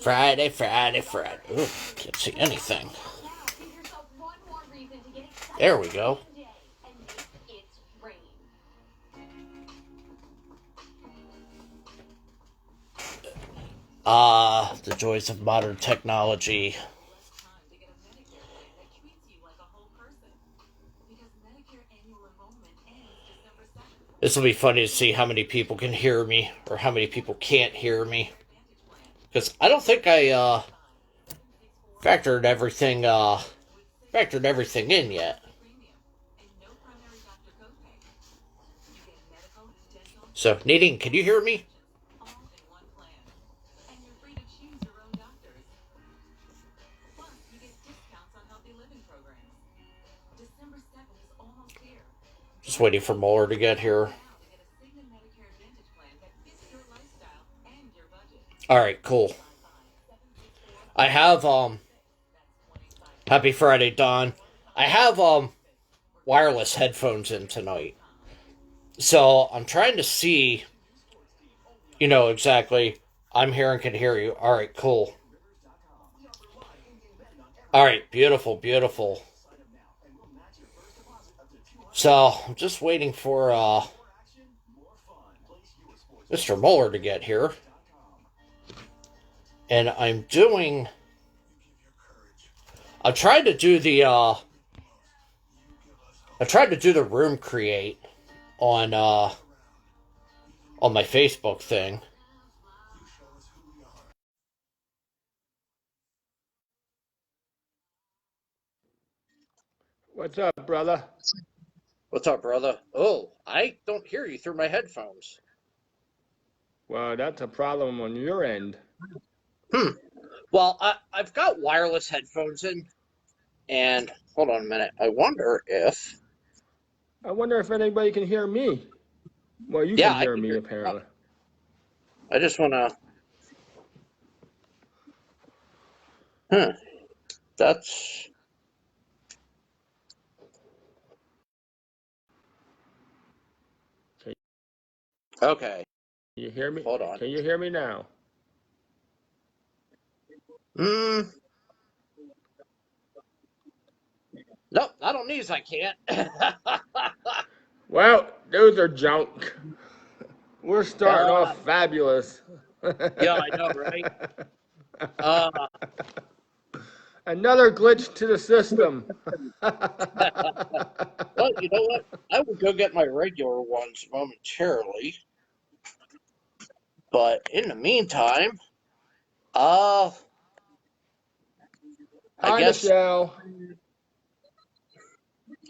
Friday, Friday, Friday. Ooh, can't see anything. There we go. The joys of modern technology. This will be funny to see how many people can hear me or how many people can't hear me. Because I don't think I factored everything in yet. So, Nadine, can you hear me? Just waiting for Mohler to get here. Alright, cool. I have, Happy Friday, Don. I have, wireless headphones in tonight. So, I'm trying to see, exactly. I'm here and can hear you. Alright, cool. Alright, beautiful, beautiful. So, I'm just waiting for, Mr. Mohler to get here. And I tried to do the room create on my Facebook thing. What's up, brother? What's up, brother? Oh, I don't hear you through my headphones. Well, that's a problem on your end. Well, I've got wireless headphones in, and hold on a minute. I wonder if anybody can hear me. Well, you yeah, can I hear can me, hear. apparently. I just want to. That's okay. You hear me? Hold on. Can you hear me now? Nope, not on these. I can't. Well, those are junk. We're starting uh, off fabulous. yeah, I know, right? Uh, Another glitch to the system. well, you know what? I will go get my regular ones momentarily. But in the meantime, uh, I Hi, guess Michelle.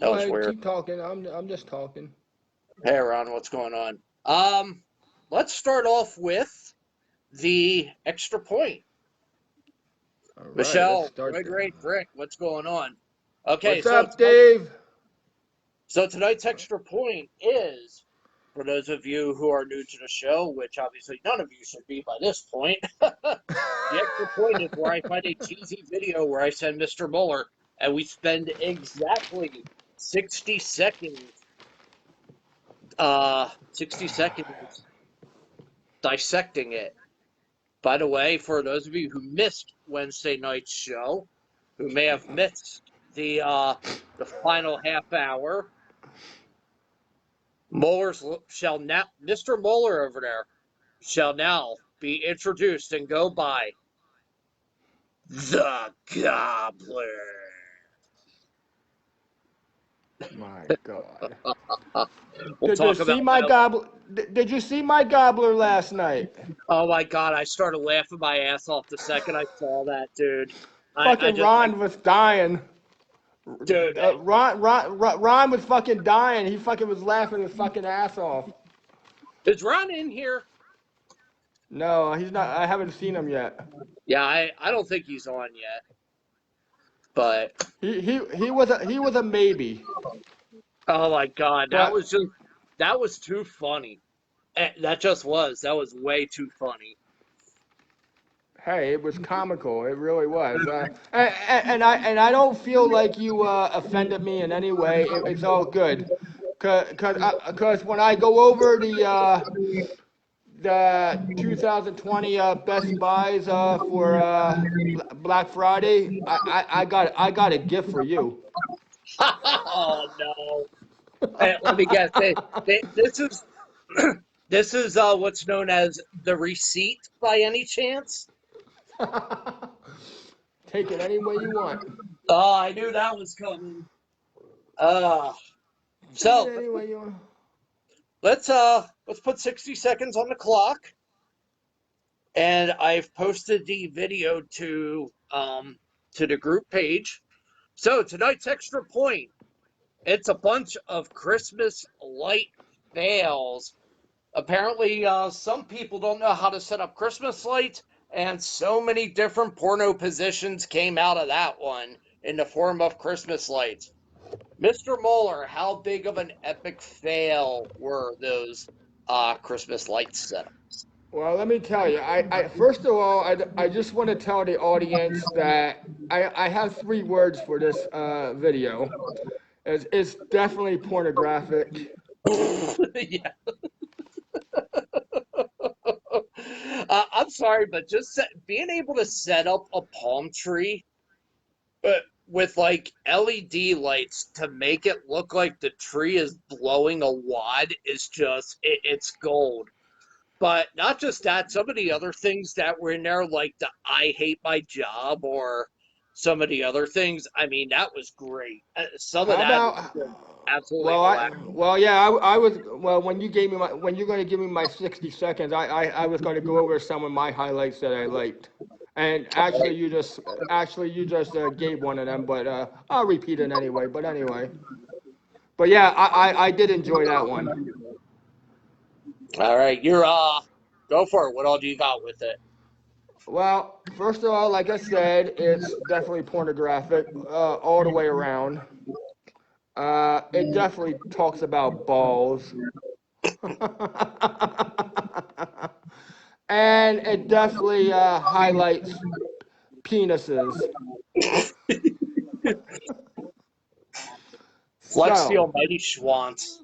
that Go was ahead, weird. keep talking. I'm just talking. Hey, Ron, what's going on? Let's start off with the extra point. All right, let's Michelle, start. Great Brick, what's going on? Okay, What's up, Dave? so tonight's extra point is, for those of you who are new to the show, which obviously none of you should be by this point, the extra point is where I find a cheesy video where I send Mr. Mohler, and we spend exactly 60 seconds, 60 seconds dissecting it. By the way, for those of you who missed Wednesday night's show, who may have missed the final half hour, Mr. Mohler over there shall now be introduced and go by the Gobbler. My God. We'll Did you talk see about my that. gobbler? Did you see my gobbler last night? Oh my God, I started laughing my ass off the second I saw that, dude. I Fucking just like, Ron was dying. dude, Ron was fucking dying. He fucking was laughing his fucking ass off. is Ron in here? No, he's not. I haven't seen him yet. Yeah, I don't think he's on yet. But He was a maybe. oh my God, But that was too funny. That was way too funny. hey, it was comical. It really was. And I don't feel like you offended me in any way. It's all good. Cause when I go over the 2020 Best Buys for Black Friday, I got a gift for you. Oh no! Hey, let me guess. This is this is what's known as the receipt by any chance? Take it any way you want. Oh, I knew that was coming. Uh, Take it so any way you want. let's put 60 seconds on the clock, and I've posted the video to the group page. So tonight's extra point, it's a bunch of Christmas light fails. Apparently, some people don't know how to set up Christmas lights, and so many different porno positions came out of that one in the form of Christmas lights. Mr. Mohler, how big of an epic fail were those Christmas light setups? Well, let me tell you. First of all, I just want to tell the audience that I have 3 words for this video. It's definitely pornographic. Yeah. I'm sorry, but being able to set up a palm tree with like LED lights to make it look like the tree is blowing a wad is just it's gold. But not just that, some of the other things that were in there, like the I hate my job or some of the other things, I mean, that was great. Some of How that is about? just absolutely hilarious. Well, yeah. I was well when you gave me when you're going to give me my 60 seconds. I was going to go over some of my highlights that I liked. And actually you just gave one of them, but I'll repeat it anyway. But anyway, but yeah, I did enjoy that one. All right, you're go for it. What all do you got with it? Well, first of all, like I said, it's definitely pornographic all the way around. It definitely talks about balls. And it definitely highlights penises. Flex the So, almighty schwanz.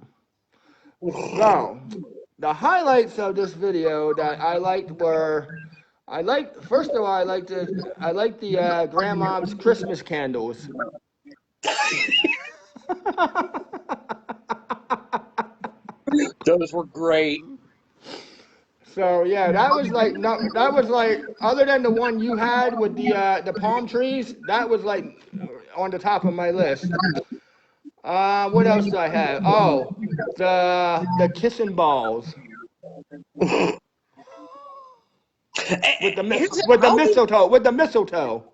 so the highlights of this video that I liked were I liked first of all I liked the grandmom's Christmas candles. Those were great. So yeah, that was like no, that was like other than the one you had with the palm trees, that was like on the top of my list. What else do I have? Oh, the kissing balls with the How do mistletoe.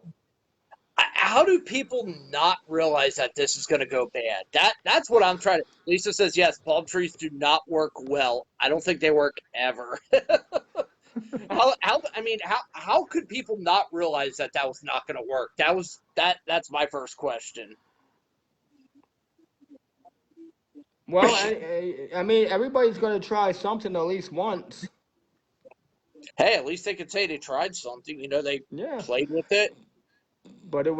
how do people not realize that this is going to go bad? That's what I'm trying to. Lisa says yes. Palm trees do not work well. I don't think they work ever. How I mean how could people not realize that that was not going to work? That's my first question. Well, I mean everybody's gonna try something at least once. Hey, at least they could say they tried something. You know, they Yeah, played with it. but it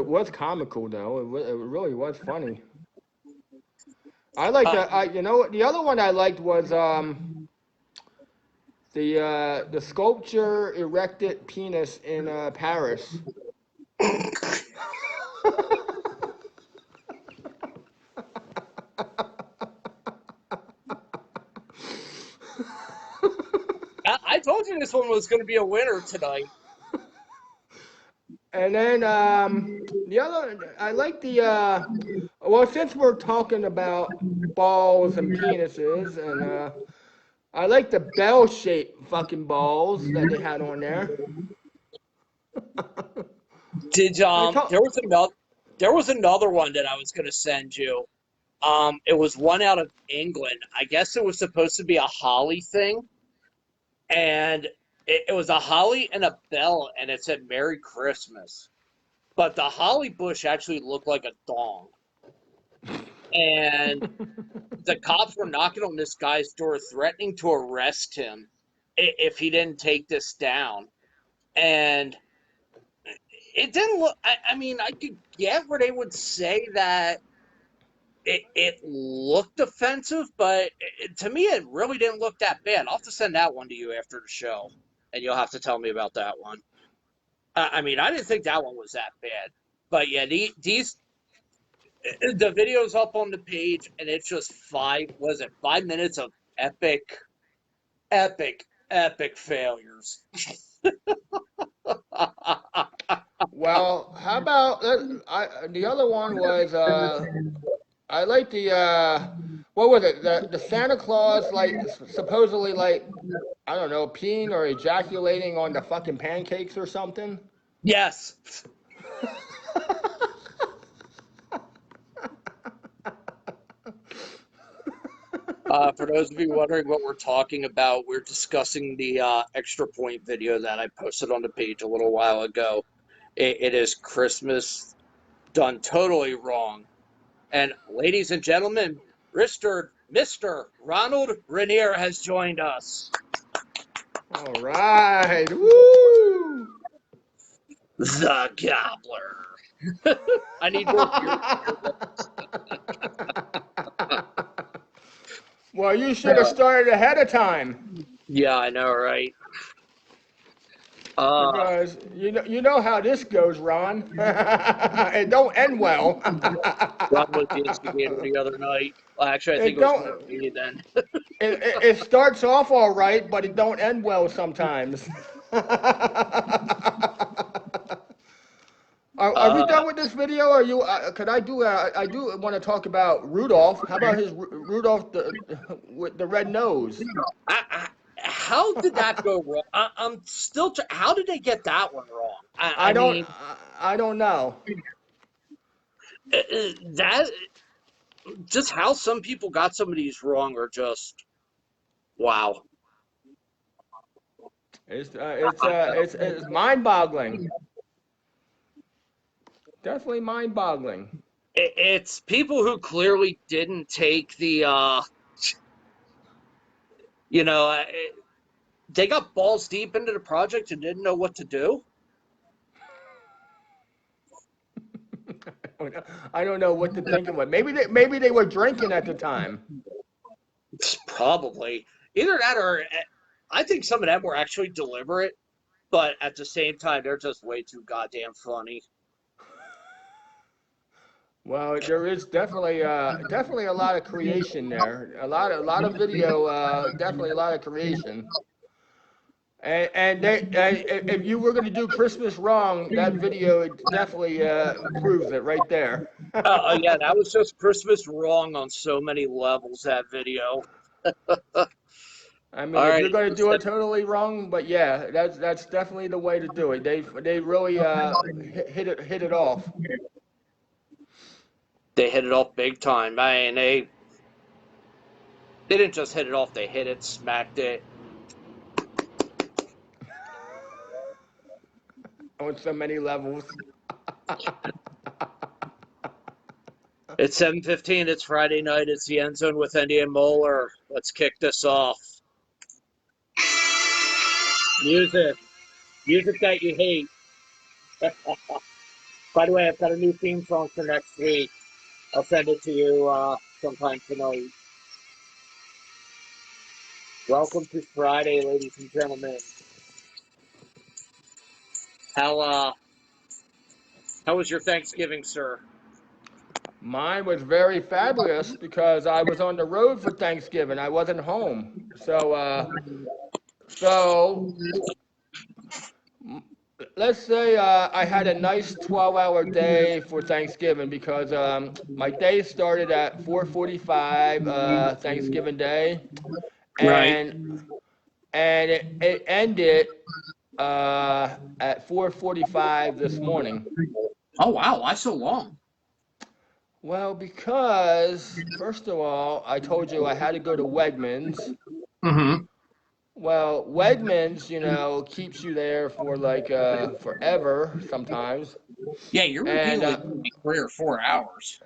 was comical though. It really was funny. I like Uh, that. You know the other one I liked was the sculpture erected penis in Paris. I told you this one was going to be a winner tonight. And then the other, I like the well, since we're talking about balls and penises, and I like the bell-shaped fucking balls that they had on there. Did I told, there was another one that I was going to send you. It was one out of England. I guess it was supposed to be a holly thing, and it was a holly and a bell, and it said "Merry Christmas." But the holly bush actually looked like a dong, and the cops were knocking on this guy's door, threatening to arrest him if he didn't take this down. And it didn't look. I mean, I could get where they would say that it looked offensive, but to me, it really didn't look that bad. I'll have to send that one to you after the show, and you'll have to tell me about that one. I mean, I didn't think that one was that bad, but yeah, the video's up on the page, and it's just 5 minutes of epic, epic, epic failures. Well, how about the other one was I like the what was it? The Santa Claus like supposedly like I don't know peeing or ejaculating on the fucking pancakes or something. Yes. For those of you wondering what we're talking about, we're discussing the extra point video that I posted on the page a little while ago. It is Christmas done totally wrong. And ladies and gentlemen, Mr. Ronald Rainier has joined us. All right, woo! The Gobbler. I need more beer. Well, you should have started ahead of time Yeah, I know, right? Uh, because you know how this goes, Ron. It don't end well. Ron was the instigator the other night. Well, actually, I think It it was don't. more me then. It starts off all right, but it don't end well sometimes. Are we Uh, done with this video? Or you? Could I do? I do want to talk about Rudolph. How about his Rudolph with the red nose? how did that go wrong? I'm still. How did they get that one wrong? I I don't. mean, I don't know. that just how some people got some of these wrong are just wow. It's mind-boggling. Definitely mind-boggling. It's people who clearly didn't take the, you know, they got balls deep into the project and didn't know what to do. I don't know what to think of it. Maybe they were drinking at the time. Probably either that or I think some of them were actually deliberate, but at the same time, they're just way too goddamn funny. Well, there is definitely a lot of creation there. A lot of video, definitely a lot of creation. If you were going to do Christmas wrong, that video definitely proves it right there. Yeah, that was just Christmas wrong on so many levels. That video. I mean, All if right, you're going to do it totally wrong, but yeah, that's definitely the way to do it. They really hit it off. they hit it off big time. I mean, they didn't just hit it off; they hit it, smacked it. On so many levels. It's 7:15. It's Friday night. It's the End Zone with Endy and Mohler. Let's kick this off. Music, music that you hate. By the way, I've got a new theme song for next week. I'll send it to you sometime tonight. Welcome to Friday, ladies and gentlemen. How uh, how was your Thanksgiving, sir? Mine was very fabulous because I was on the road for Thanksgiving. I wasn't home. So let's say I had a nice 12-hour day for Thanksgiving because my day started at 4:45 Thanksgiving Day, Right. and it ended at 4:45 this morning. Oh wow, why so long? Well, because first of all, I told you I had to go to Wegmans. Mm-hmm. Well, Wegmans, keeps you there for like forever sometimes. Yeah, you're And repeatedly maybe 3 or 4 hours.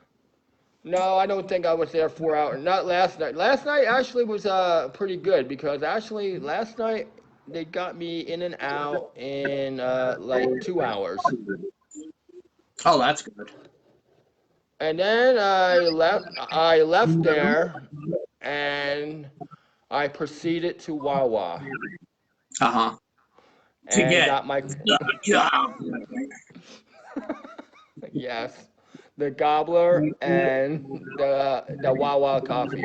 no, I don't think I was there 4 hours. Not last night. Last night actually was pretty good because actually last night they got me in and out in like 2 hours. Oh, that's good. And then I left there and I proceeded to Wawa Uh-huh. To and get got my the gobbler. yes, the gobbler and the Wawa coffee.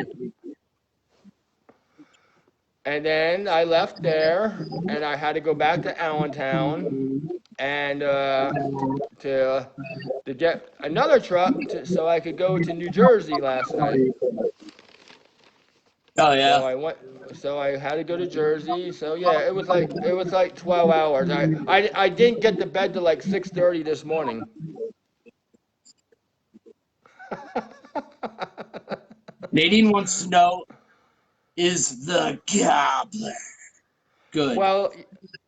And then I left there and I had to go back to Allentown and to to get another truck so I could go to New Jersey last night. Oh So yeah. I went. So I had to go to Jersey. So yeah, it was like 12 hours. I didn't get to bed till like 6:30 this morning. Nadine wants to know, is the gobbler good? well,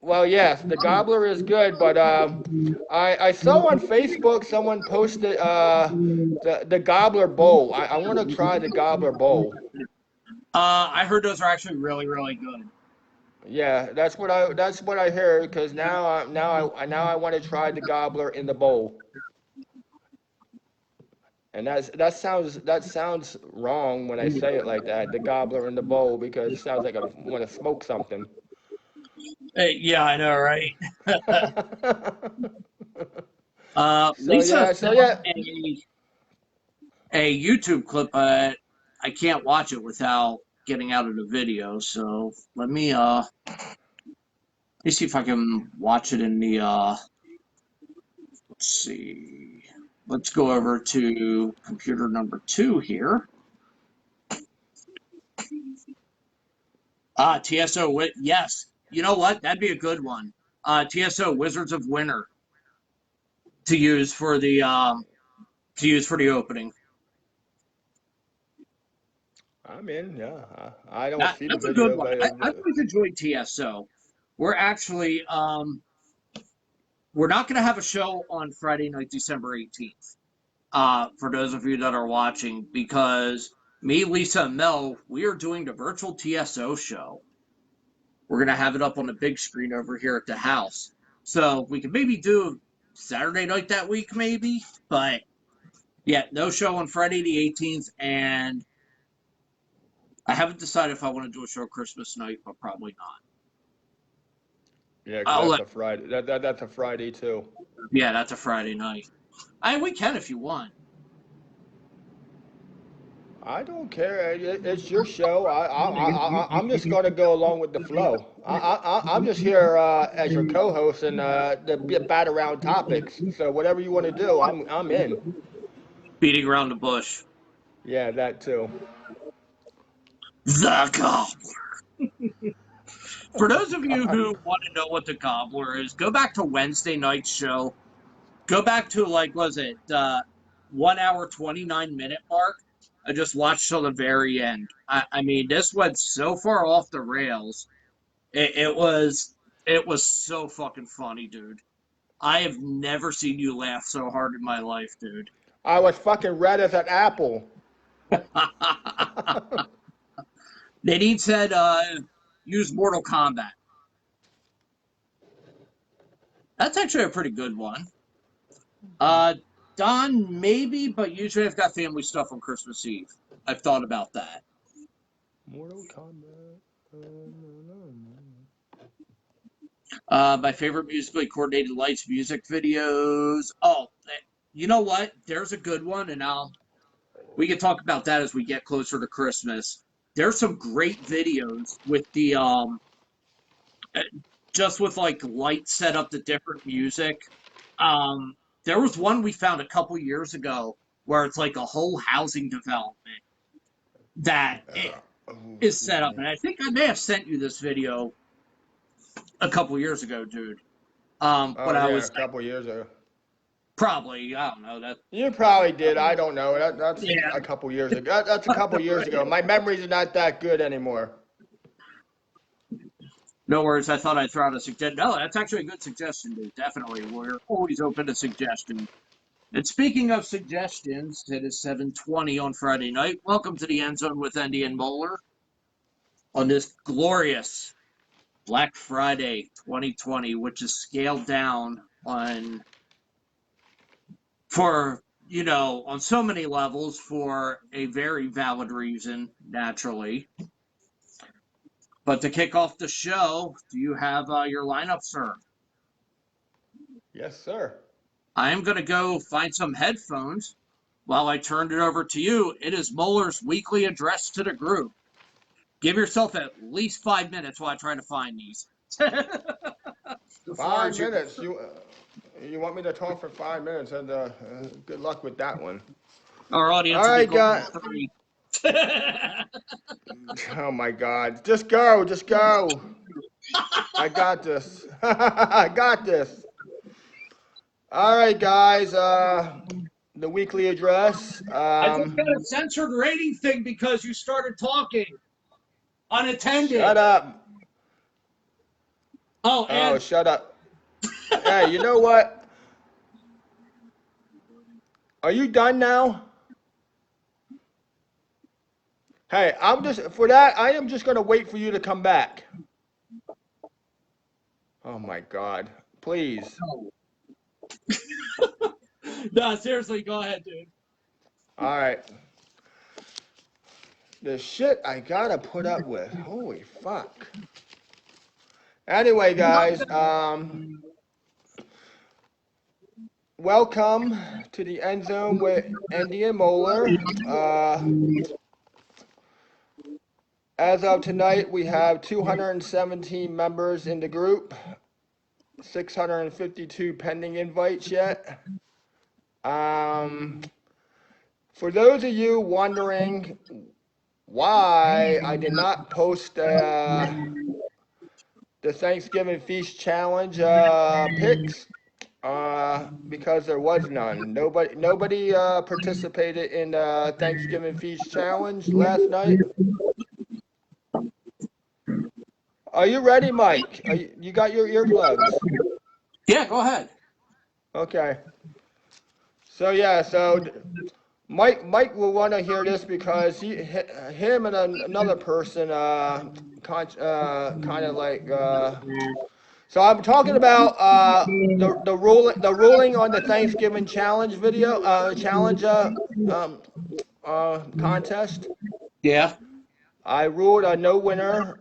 well, yes, the gobbler is good, but I saw on Facebook someone posted the gobbler bowl. I want to try the gobbler bowl. I heard those are actually really, really good. Yeah, that's what I heard. Because now I want to try the gobbler in the bowl. And that sounds wrong when I say it like that, the gobbler in the bowl, because it sounds like I want to smoke something. Yeah, I know, right? So Lisa yeah, sent so yeah. a YouTube clip, but I can't watch it without getting out of the video. So let me see if I can watch it in the let's see. Let's go over to computer number 2 here. TSO, yes. You know what? That'd be a good one. TSO, Wizards of Winter, to use for the opening. I'm in. Yeah, I don't That see the that's a good video, one. but I've always enjoyed TSO. We're actually we're not going to have a show on Friday night, December 18th. For those of you that are watching, because me, Lisa, and Mel, we are doing the virtual TSO show. We're going to have it up on the big screen over here at the house. So we could maybe do Saturday night that week, maybe. But yeah, no show on Friday the 18th. And I haven't decided if I want to do a show Christmas night, but probably not. yeah, because I'll that's let, a Friday. That's a Friday too. yeah, that's a Friday night. We can if you want. I don't care. It's your show. I'm just gonna go along with the flow. I'm just here as your co-host and to bat around topics. So whatever you want to do, I'm in. Beating around the bush. Yeah, that too. The Gobbler. For those of you who want to know what the Gobbler is, go back to Wednesday night's show. Go back to, like, was it 1 hour 29-minute mark? I just watched till the very end. I mean, this went so far off the rails. It was so fucking funny, dude. I have never seen you laugh so hard in my life, dude. I was fucking red as an apple. Nadine said, use Mortal Kombat. That's actually a pretty good one. Uh, Don, maybe, but usually I've got family stuff on Christmas Eve. I've thought about that. Mortal Kombat. My favorite musically coordinated lights music videos. Oh, you know what? There's a good one, and we can talk about that as we get closer to Christmas. There's some great videos with the just with like lights set up to different music. Um, there was one we found a couple years ago where it's like a whole housing development that it Oh, is excuse set up, me. and I think I may have sent you this video a couple years ago, dude. When Oh I yeah, a was couple years ago. probably, I don't know that. You probably did. I don't know. That's Yeah, a couple years ago. That's a couple years ago. My memories are not that good anymore. no worries. I thought I'd throw out a suggestion. No, that's actually a good suggestion, dude. Definitely, we're always open to suggestions. And speaking of suggestions, it is 7:20 on Friday night. Welcome to the End Zone with Endy and Mohler on this glorious Black Friday 2020, which is scaled down on for on so many levels for a very valid reason, naturally. But to kick off the show, do you have your lineup, sir? Yes, sir. I am going to go find some headphones while I turn it over to you. It is Mohler's weekly address to the group. Give yourself at least 5 minutes while I try to find these. The floor is 5 minutes. You want me to talk for 5 minutes? And good luck with that one. Our All audience will be right, going guys. to 3. Oh my God! Just go. Just go. I got this. I got this. All right, guys. The weekly address. I just got a censored rating thing because you started talking unattended. Shut up. Oh, Oh, and shut up. Hey, you know what? Are you done now? Hey, I'm just for that. I am just gonna wait for you to come back. Oh my God! Please. no, seriously, go ahead, dude. All right. The shit I gotta put up with. Holy fuck. Anyway, guys. Welcome to the end zone with Endy and Mohler. As of tonight, we have 217 members in the group. 652 pending invites yet. For those of you wondering why I did not post the Thanksgiving Feast Challenge pics, because there was none. Nobody participated in the Thanksgiving Feast Challenge last night. Are you ready, Mike? You got your earplugs? Yeah, go ahead. Okay. So yeah, Mike will want to hear this because him and another person, kind of like. So I'm talking about the ruling on the Thanksgiving challenge um, contest. Yeah. I ruled a no winner.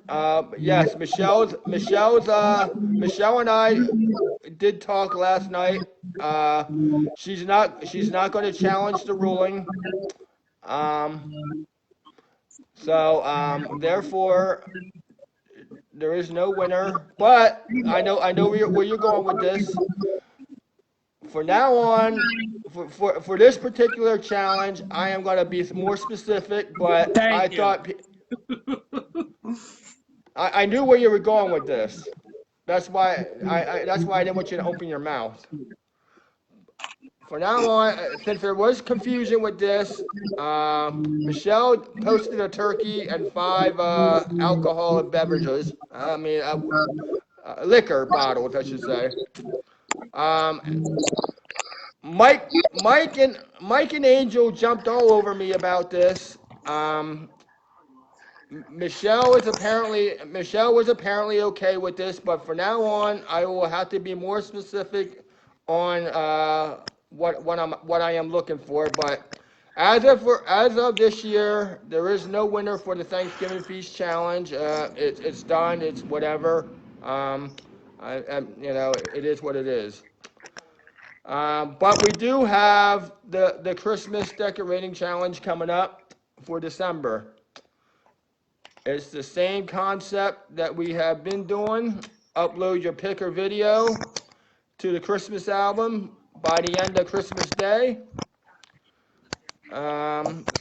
Yes, Michelle and I did talk last night. She's not going to challenge the ruling. Um, therefore, there is no winner. But I know where you're going with this. For now on, for this particular challenge, I am going to be more specific. But I Thank you. thought I knew where you were going with this. That's why I didn't want you to open your mouth. For now on, since there was confusion with this, Michelle posted a turkey and 5 alcoholic beverages. I mean, liquor bottles, I should say. Um, Mike and Angel jumped all over me about this. Um, Michelle was apparently okay with this, but for now on, I will have to be more specific on what I am looking for. But as of this year, there is no winner for the Thanksgiving Feast Challenge. It's done. It's whatever. It is what it is. But we do have the Christmas decorating challenge coming up for December. It's the same concept that we have been doing. Upload your pick or video to the Christmas album by the end of Christmas Day.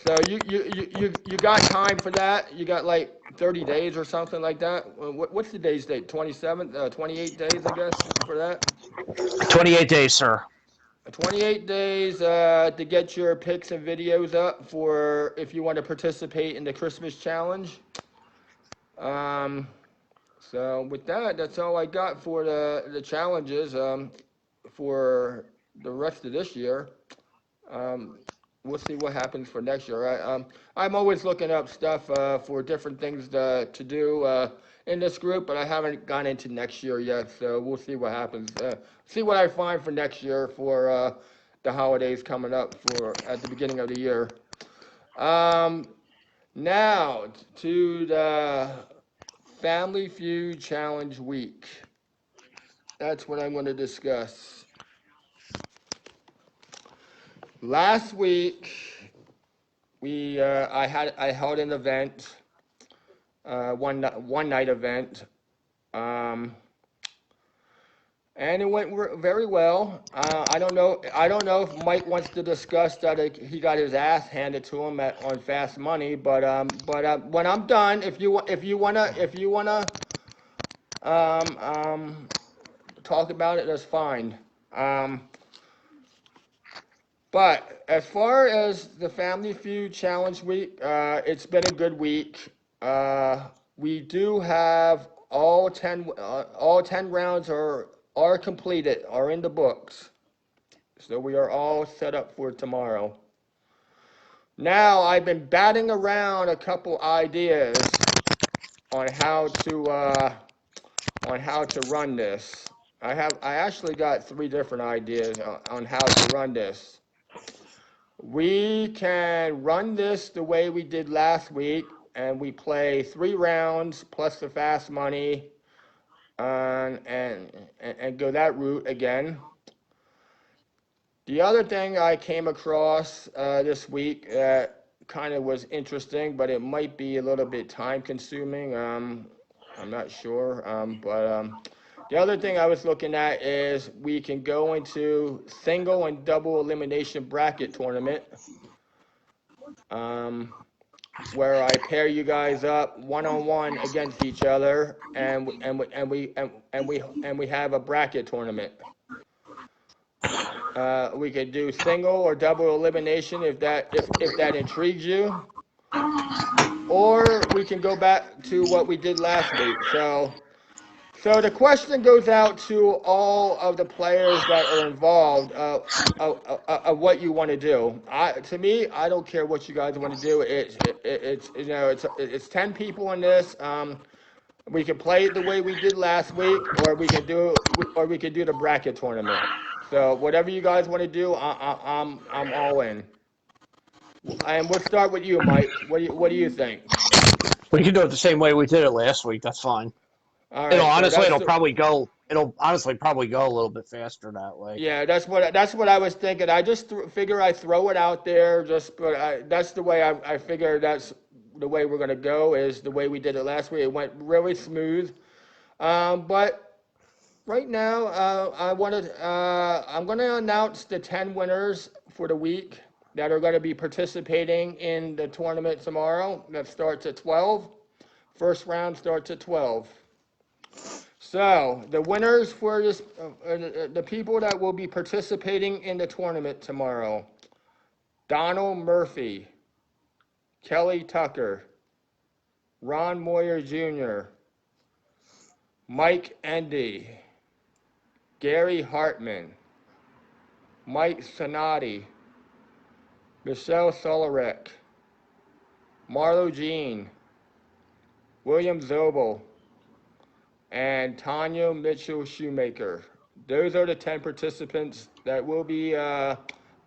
So you got time for that. You got like 30 days or something like that. What's the day's date? 27, 28 days, I guess, for that. 28 days, sir. 28 days to get your pics and videos up for if you want to participate in the Christmas challenge. Um, So with that, that's all I got for the challenges for the rest of this year. Um, we'll see what happens for next year. I'm always looking up stuff for different things to do in this group, but I haven't gone into next year yet. So we'll see what happens. See what I find for next year for the holidays coming up at the beginning of the year. Now to the Family Feud Challenge Week. That's what I'm going to discuss. Last week, I held an event, one night event, um, and it went very well. I don't know if Mike wants to discuss that he got his ass handed to him on Fast Money, but when I'm done, if you wanna um, um, talk about it, that's fine. Um, But as far as the Family Feud Challenge week, it's been a good week. We do have all ten rounds are completed, are in the books. So we are all set up for tomorrow. Now I've been batting around a couple ideas on how to run this. I actually got 3 different ideas on how to run this. We can run this the way we did last week, and we play 3 rounds plus the fast money, and go that route again. The other thing I came across this week that kind of was interesting, but it might be a little bit time consuming. I'm not sure, but the other thing I was looking at is we can go into single and double elimination bracket tournament. Um, where I pair you guys up one on one against each other, and we have a bracket tournament. We could do single or double elimination if that intrigues you, or we can go back to what we did last week. So the question goes out to all of the players that are involved of what you want to do. To me, I don't care what you guys want to do. It's 10 people in this. We can play it the way we did last week, or we can do the bracket tournament. So whatever you guys want to do, I'm all in. And we'll start with you, Mike. What do you think? We can do it the same way we did it last week. That's fine. All It'll right, so honestly, that's it'll the, probably go. It'll honestly probably go a little bit faster that way. Yeah, that's what I was thinking. I just figure I throw it out there. That's the way I figure that's the way we're gonna go. Is the way we did it last week. It went really smooth. But right now, I'm gonna announce the 10 winners for the week that are gonna be participating in the tournament tomorrow. That starts at 12. First round starts at 12. So, the winners for the people that will be participating in the tournament tomorrow: Donald Murphy, Kelly Tucker, Ron Moyer Jr., Mike Endy, Gary Hartman, Mike Sonati, Michelle Solarek, Marlo Jean, William Zobel, and Tanya Mitchell Shoemaker. Those are the 10 participants that will be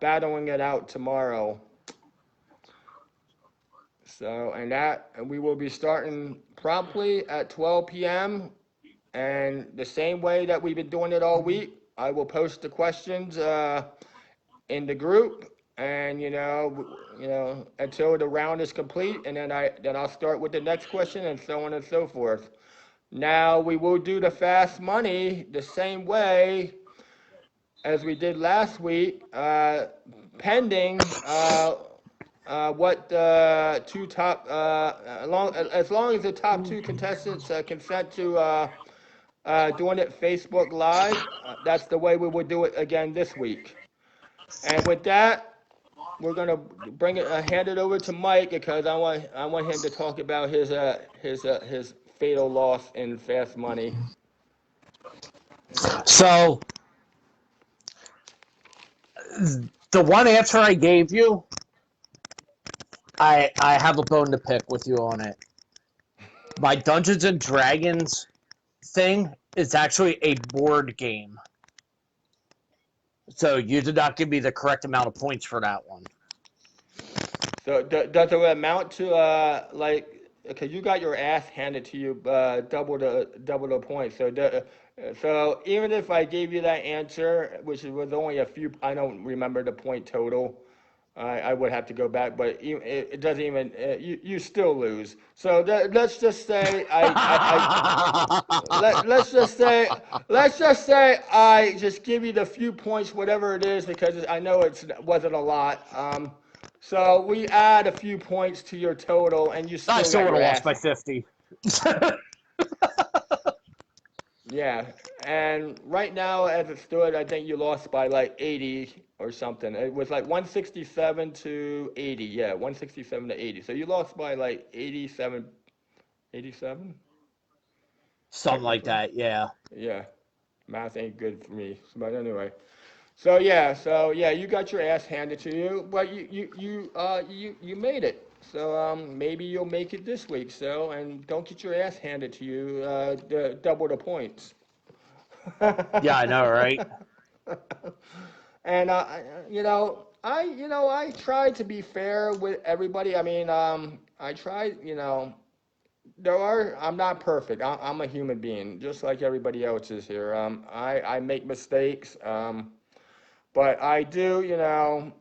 battling it out tomorrow. And we will be starting promptly at 12 p.m. And the same way that we've been doing it all week, I will post the questions in the group, and until the round is complete, and then I'll start with the next question, and so on and so forth. Now we will do the fast money the same way as we did last week, pending what the two top, as long as the top 2 contestants consent to doing it Facebook Live. That's the way we will do it again this week. And with that, we're gonna hand it over to Mike, because I want him to talk about his fatal loss in fast money. So the one answer I gave you, I have a bone to pick with you on it. My Dungeons and Dragons thing is actually a board game. So you did not give me the correct amount of points for that one. So does it amount to like because you got your ass handed to you double the points. So even if I gave you that answer, which was only a few, I don't remember the point total. I would have to go back, but it doesn't even you still lose. So let's just say let's just say I just give you the few points, whatever it is, because I know it wasn't a lot. So we add a few points to your total, and you I still still got would your have lost ass. by 50. Yeah, and right now, as it stood, I think you lost by like 80 or something. It was like 167 to 80. Yeah, 167 to 80. So you lost by like 87, 87 Something like technically. that, yeah. Yeah, math ain't good for me. But anyway, so yeah, you got your ass handed to you, but you made it. So maybe you'll make it this week. So and don't get your ass handed to you double the points. Yeah, I know, right? And I try to be fair with everybody. I mean, I try. I'm not perfect. I'm a human being, just like everybody else is here. I make mistakes. But I do.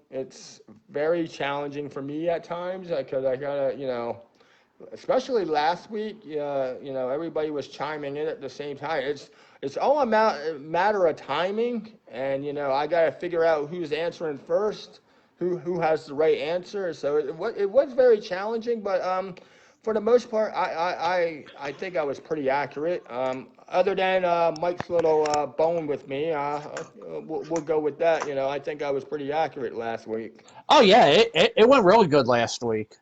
It's very challenging for me at times because I gotta, especially last week, everybody was chiming in at the same time. It's all a matter of timing, and I got to figure out who's answering first, who has the right answer. So it was very challenging, but for the most part, I think I was pretty accurate. Other than Mike's little bone with me, we'll go with that. I think I was pretty accurate last week. Oh, yeah, it went really good last week.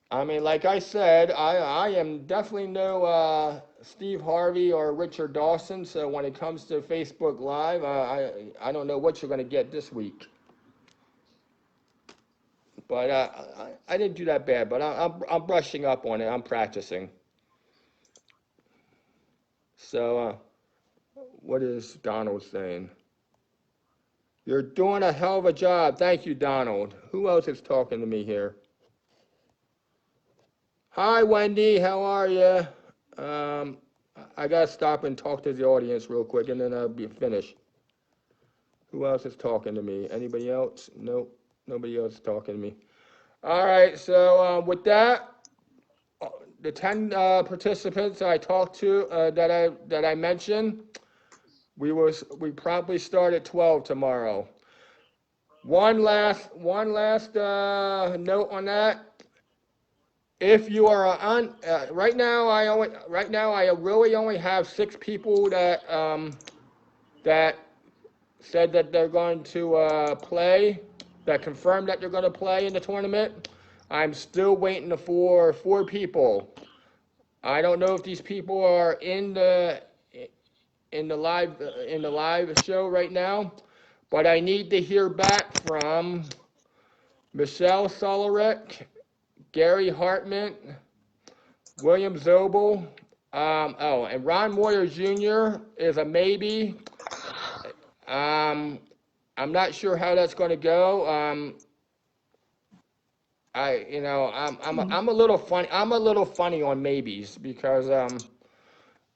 I mean, like I said, I am definitely no Steve Harvey or Richard Dawson. So when it comes to Facebook Live, I don't know what you're going to get this week. But I didn't do that bad. But I'm brushing up on it. I'm practicing. So what is Donald saying? You're doing a hell of a job. Thank you, Donald. Who else is talking to me here? Hi, Wendy. How are you? Um, I gotta stop and talk to the audience real quick, and then I'll be finished. Who else is talking to me? Anybody else? Nope. Nobody else is talking to me. All right. So with that, the 10 participants I talked to that I mentioned, we probably start at 12 tomorrow. One last note on that. If you are on right now I really only have 6 people that said that they're going to play, that confirmed that they're going to play in the tournament. I'm still waiting for 4 people. I don't know if these people are in the live show right now, but I need to hear back from Michelle Solarek, Gary Hartman, William Zobel. And Ron Moyer Jr. is a maybe. Um, I'm not sure how that's going to go. I'm a little funny. I'm a little funny on maybes because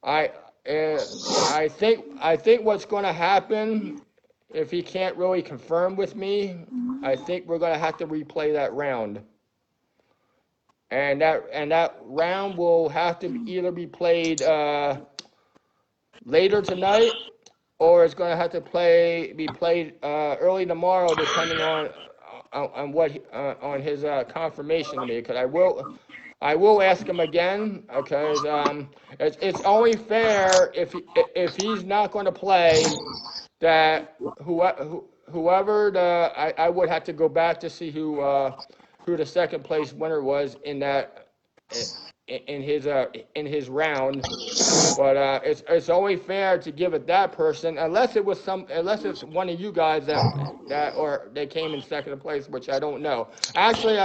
I uh, I think what's going to happen if he can't really confirm with me, I think we're going to have to replay that round, and that round will have to either be played later tonight, or it's going to have to be played early tomorrow, depending on what on his confirmation to me. Because I will ask him again because it's only fair if he's not going to play that whoever I would have to go back to see who the second place winner was in that in his round. But it's only fair to give it that person, unless it's one of you guys that or they came in second place, which I don't know. Actually,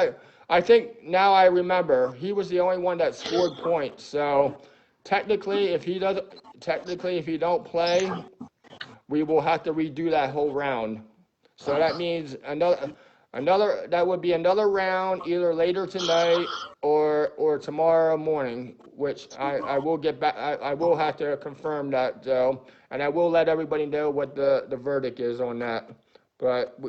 I think now I remember he was the only one that scored points. So technically, if he don't play, we will have to redo that whole round. So that means another that would be another round either later tonight or tomorrow morning, which I will get back. I will have to confirm that though, and I will let everybody know what the verdict is on that. But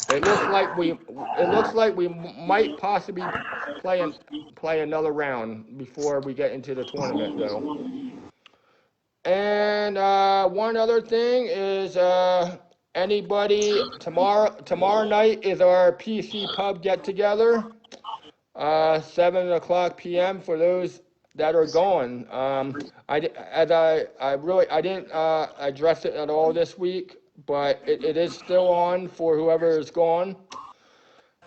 it looks like we might possibly play another round before we get into the tournament though. And one other thing is anybody tomorrow night is our PC pub get together. 7 o'clock p.m. for those that are going. I didn't address it at all this week, but it is still on for whoever is gone.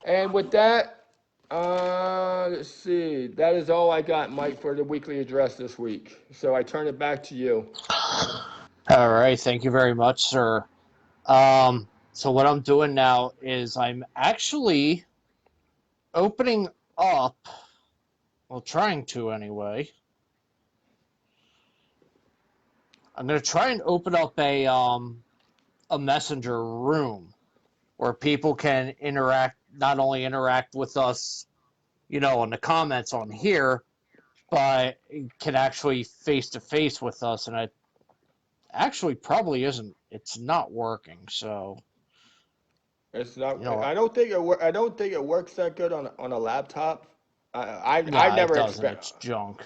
And with that, let's see. That is all I got, Mike, for the weekly address this week. So I turn it back to you. All right, thank you very much, sir. So what I'm doing now is I'm actually opening up, well, trying to anyway. I'm going to try and open up a messenger room where people can interact, not only interact with us, in the comments on here, but can actually face to face with us. And it actually probably isn't. It's not working. So It's not. you know, I don't think it. I don't think it works that good on a laptop. I nah, it never doesn't. expect. It's junk.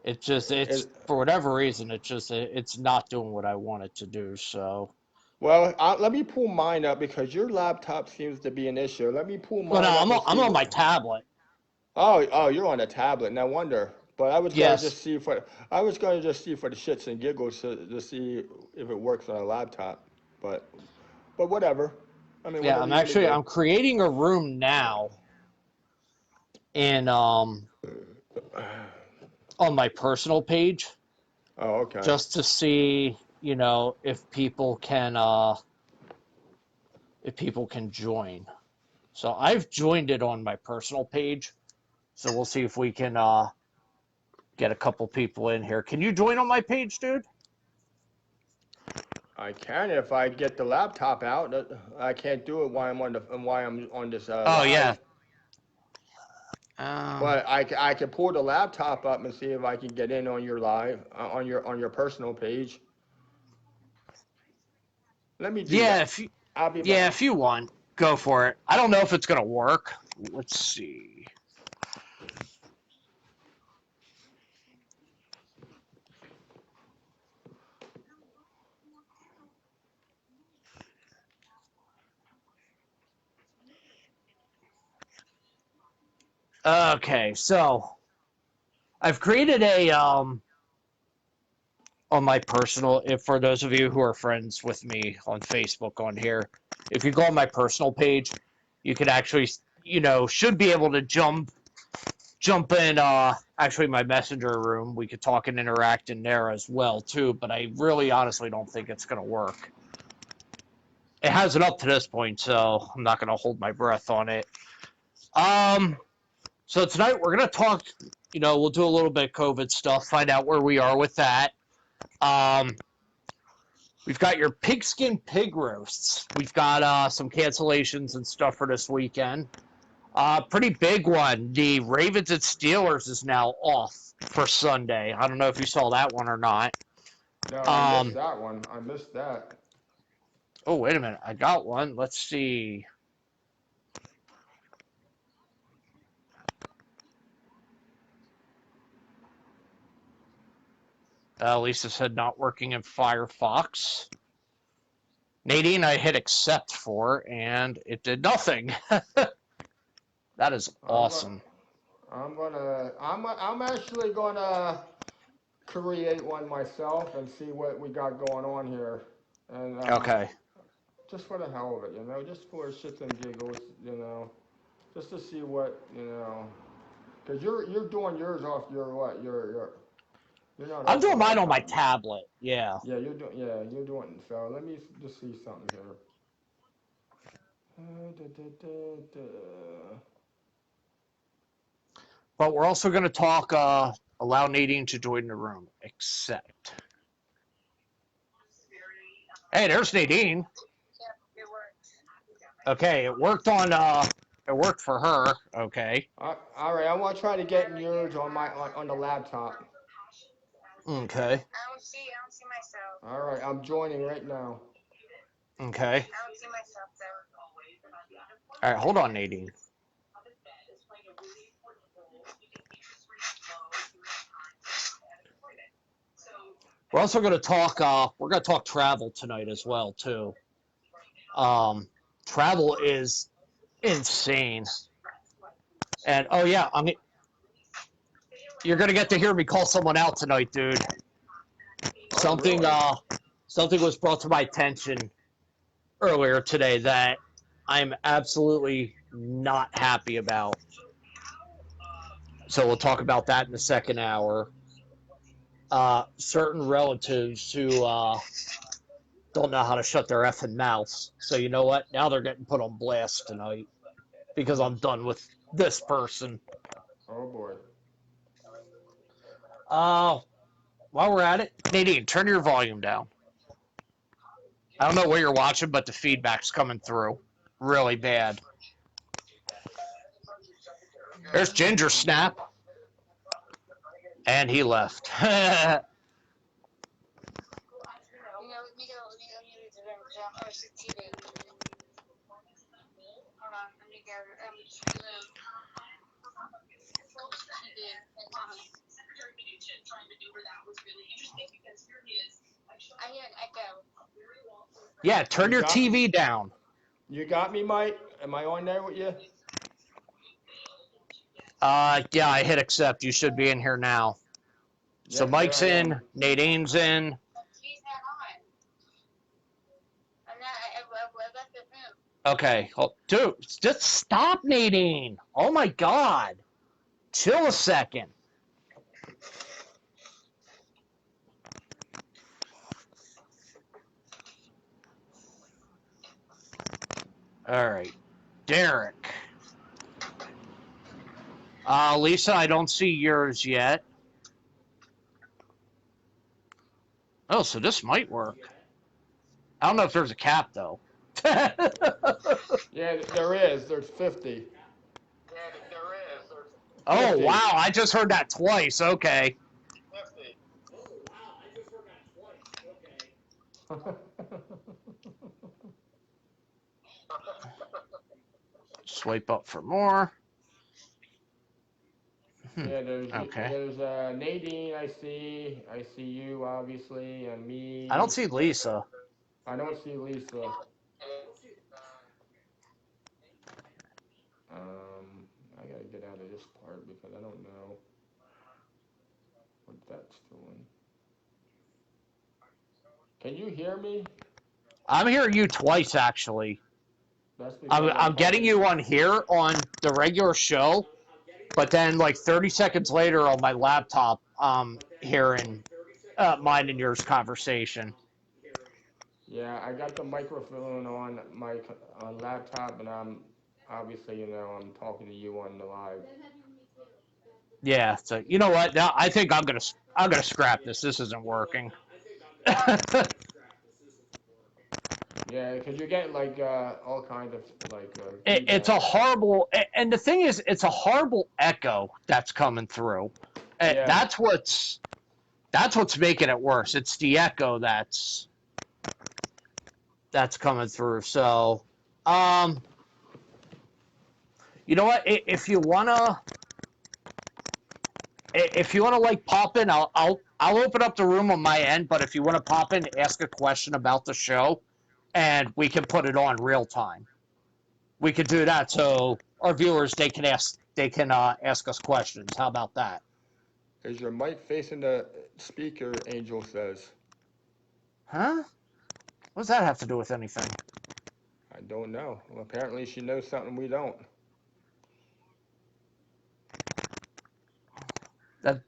It's It, for whatever reason, it's not doing what I want it to do. So, well, let me pull mine up because your laptop seems to be an issue. Let me pull well, no, mine up and I'm see. on my tablet. Oh, you're on a tablet. No wonder. But I was gonna Yes, just see for. I was gonna just see for the shits and giggles to see if it works on a laptop. But but whatever. I mean, yeah. whatever you're gonna do. I'm creating a room now in on my personal page Oh, okay. just to see, if people can join. So I've joined it on my personal page. So we'll see if we can get a couple people in here. Can you join on my page, dude? I can if I get the laptop out. I can't do it while I'm on this Oh yeah. live. Uh, But I can pull the laptop up and see if I can get in on your live on your personal page. Let me do yeah, that. I'll be back. if you want, go for it. I don't know if it's gonna work. Let's see. Okay, so I've created a on my personal. If for those of you who are friends with me on Facebook on here, if you go on my personal page, you can actually, should be able to jump in actually my messenger room. We could talk and interact in there as well too, but I really honestly don't think it's going to work. It hasn't up to this point, so I'm not going to hold my breath on it. So tonight we're going to talk, we'll do a little bit of COVID stuff, find out where we are with that. We've got your pigskin pig roasts. We've got some cancellations and stuff for this weekend. Pretty big one. The Ravens and Steelers is now off for Sunday. I don't know if you saw that one or not. No, I missed that one. I missed that. Oh, wait a minute. I got one. Let's see. Lisa said not working in Firefox. Nadine, I hit accept for, and it did nothing. That is I'm gonna. awesome. I'm actually gonna create one myself and see what we got going on here, and Okay. just for the hell of it, just for shits and giggles, just to see what, because you're doing yours off your what, you're not I'm off the doing mine on my laptop. tablet. Yeah. You're doing. So let me just see something here. Da, da, da, da. But we're also going to talk, allow Nadine to join the room. Accept. Hey, there's Nadine. Okay, it worked on it worked for her. Okay. All right, I want to try to get yours on on the laptop. Okay. All right, I'm joining right now. Okay. All right, hold on, Nadine. We're also going to talk. We're going to talk travel tonight as well too. Travel is insane, and oh yeah, you're going to get to hear me call someone out tonight, dude. Oh, Something really? something was brought to my attention earlier today that I'm absolutely not happy about. So we'll talk about that in the second hour. Certain relatives who don't know how to shut their effing mouths. So you know what? Now they're getting put on blast tonight because I'm done with this person. Oh boy. While we're at it, Nadine, turn your volume down. I don't know what you're watching, but the feedback's coming through really bad. There's Ginger Snap. And he left. Yeah, turn You your got TV down. you got me, Mike? Am I on there with you? Yeah, I hit accept. You should be in here now. So Yep, there Mike's I am. in, Nadine's in. Okay, dude, just stop, Nadine. Oh my God, chill a second. All right, Derek. Lisa, I don't see yours yet. Oh, so this might work. I don't know if there's a cap though. Yeah, there is. There's 50. Oh 50. wow, I just heard that twice. Okay. Swipe up for more. Yeah, there's Okay. there's Nadine. I see you obviously, and I don't me. see Lisa. I don't see Lisa. I gotta get out of this part because I don't know what that's doing. Can you hear me? I'm hearing you twice actually. That's I'm, because I'm I'm getting talking. you on here on the regular show, but then like 30 seconds later on my laptop, I'm hearing mine and yours conversation. Yeah, I got the microphone on my laptop, and I'm obviously, I'm talking to you on the live. Yeah. So you know what? Now I think I'm gonna scrap this. This isn't working. Yeah, because you're getting like all kinds of like It's a feedback. horrible, and the thing is, it's a horrible echo that's coming through. Yeah, That's what's making it worse. It's the echo that's coming through. So, um, you know what? If you wanna like pop in, I'll open up the room on my end. But if you want to pop in, ask a question about the show, and we can put it on real time. We could do that so our viewers they can ask us questions. How about that? is your mic facing the speaker? Angel says. Huh? What does that have to do with anything? I don't know. Well, apparently she knows something we don't. That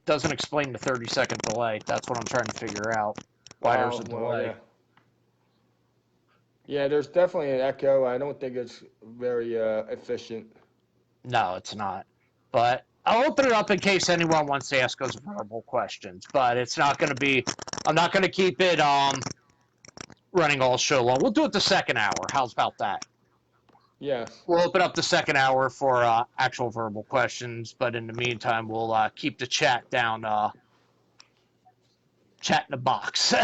doesn't explain the 30-second delay. That's what I'm trying to figure out. Why there's a Well, delay? yeah. Yeah, there's definitely an echo. I don't think it's very efficient. No, it's not. But I'll open it up in case anyone wants to ask us verbal questions. But it's not going to be. I'm not going to keep it. running all show long. We'll do it the second hour. How's about that? Yes. We'll open up the second hour for actual verbal questions, but in the meantime, we'll keep the chat down, chat in the box.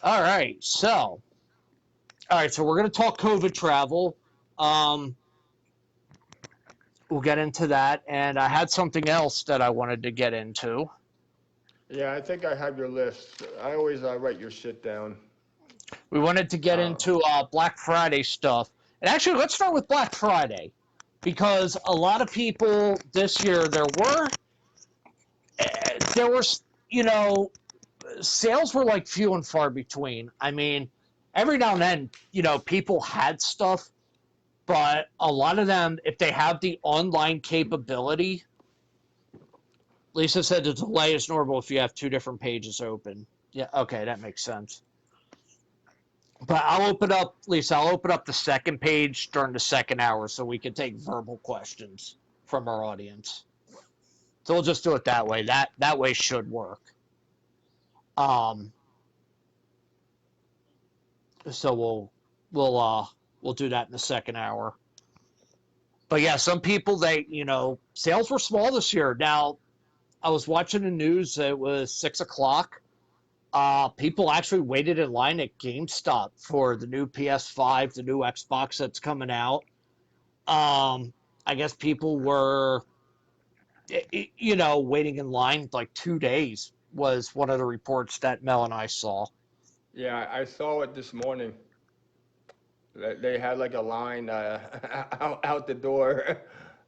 All right, so we're gonna talk COVID travel. Um, we'll get into that, and I had something else that I wanted to get into. Yeah, I think I have your list. I always write your shit down. We wanted to get into Black Friday stuff, and actually, let's start with Black Friday because a lot of people this year there were you know sales were like few and far between. I mean, every now and then, people had stuff, but a lot of them, if they have the online capability, Lisa said the delay is normal if you have two different pages open. Yeah, okay, that makes sense. But I'll open up the second page during the second hour so we can take verbal questions from our audience. So we'll just do it that way. That way should work. Um, so we'll do that in the second hour. But yeah, some people sales were small this year. Now I was watching the news. It was 6 o'clock. People actually waited in line at GameStop for the new PS5, the new Xbox that's coming out. I guess people were, waiting in line like 2 days was one of the reports that Mel and I saw. Yeah, I saw it this morning. They had like a line out the door,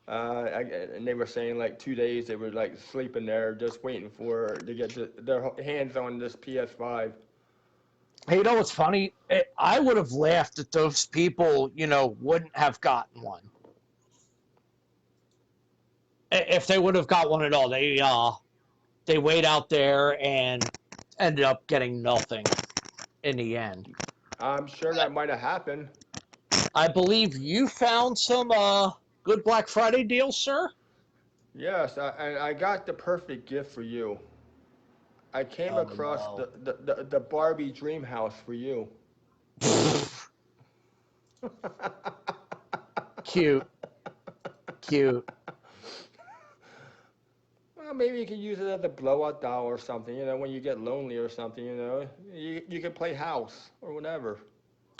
and they were saying like 2 days they were like sleeping there just waiting to get their hands on this PS5. Hey, you know what's funny? I would have laughed at those people, wouldn't have gotten one. If they would have got one at all. They wait out there and ended up getting nothing in the end. I'm sure that might have happened. I believe you found some good Black Friday deals, sir? Yes, and I got the perfect gift for you. I came Oh, across no. the Barbie dream house for you. Cute. Cute. Well, maybe you could use it as a blowout doll or something. When you get lonely or something. You can play house or whatever.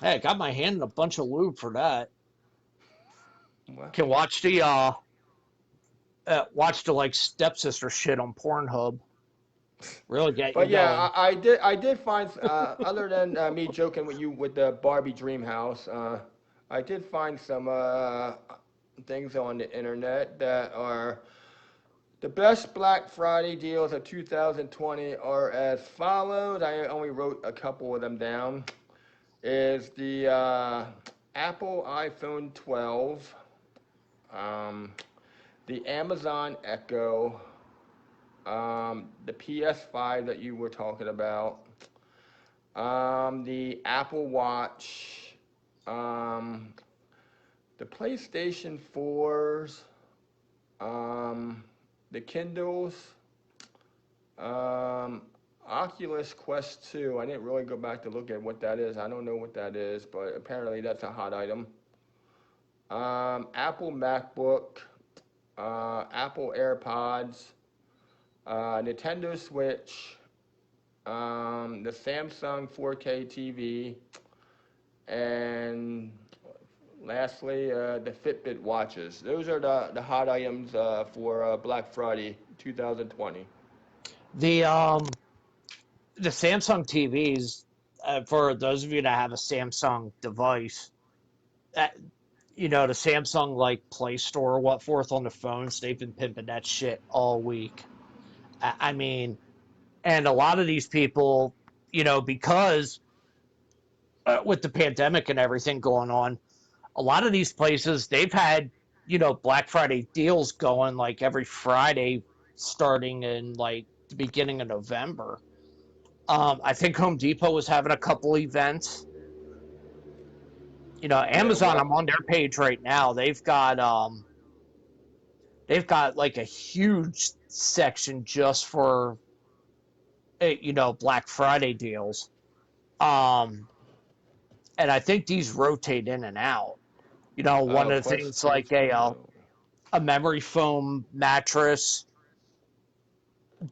Hey, I got my hand in a bunch of lube for that. Well, Can watch the like stepsister shit on Pornhub. Really get you but yeah, going. I did find other than me joking with you with the Barbie dream house, I did find some things on the internet that are the best Black Friday deals of 2020 are as follows. I only wrote a couple of them down. Is the Apple iPhone 12, um, the Amazon Echo, the PS5 that you were talking about, the Apple Watch, um, the PlayStation 4s, the Kindles, um, Oculus Quest 2. I didn't really go back to look at what that is. I don't know what that is, but apparently that's a hot item. Apple MacBook, Apple AirPods, Nintendo Switch, the Samsung 4K TV, and lastly, the Fitbit watches. Those are the hot items for Black Friday 2020. The Samsung TVs, for those of you that have a Samsung device, that the Samsung like Play Store, what forth on the phones, they've been pimping that shit all week. I mean, and a lot of these people, because with the pandemic and everything going on, a lot of these places they've had Black Friday deals going like every Friday starting in like the beginning of November. I think Home Depot was having a couple events. Yeah, Amazon, I'm well, on their page right now. They've got like a huge section just for Black Friday deals. And I think these rotate in and out. One Oh, of the Quest things 2. like a memory foam mattress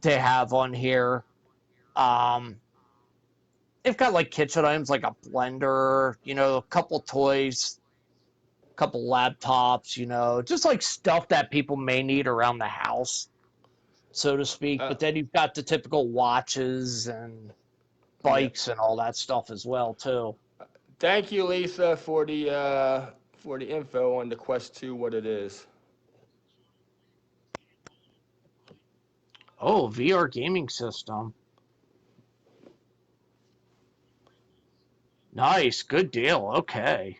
they have on here. Um, they've got like kitchen items like a blender, a couple toys, a couple laptops, just like stuff that people may need around the house, so to speak. Uh, But then you've got the typical watches and yeah. bikes and all that stuff as well too. Thank you, Lisa, for the info on the Quest 2, what it is. Oh, VR gaming system. Nice, good deal. Okay.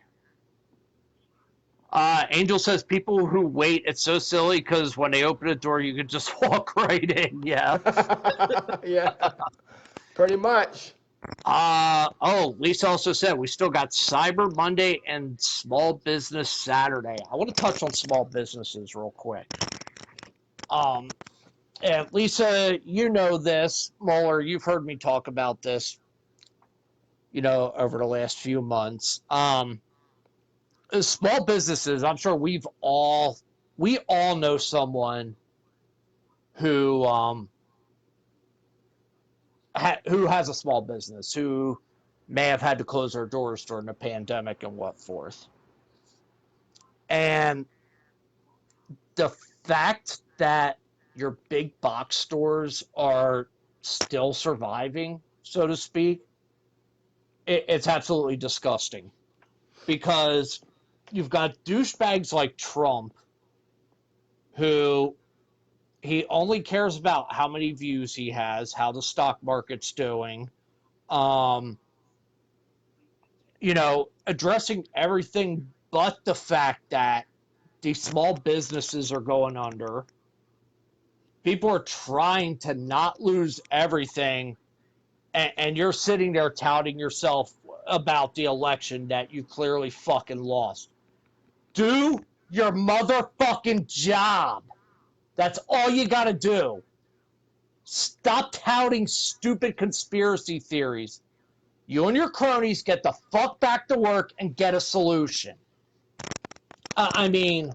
Angel says people who wait, it's so silly because when they open the door, you can just walk right in. Yeah. Yeah, pretty much. Lisa also said we still got Cyber Monday and Small Business Saturday. I want to touch on small businesses real quick. Um, and Lisa, you know this, Mohler, you've heard me talk about this, over the last few months. Small businesses, I'm sure we all know someone who who has a small business who may have had to close their doors during the pandemic and what forth. And the fact that your big box stores are still surviving, so to speak, it's absolutely disgusting because you've got douchebags like Trump who he only cares about how many views he has, how the stock market's doing, um, addressing everything but the fact that these small businesses are going under. People are trying to not lose everything, and you're sitting there touting yourself about the election that you clearly fucking lost. Do your motherfucking job. That's all you gotta do. Stop touting stupid conspiracy theories. You and your cronies get the fuck back to work and get a solution. I mean,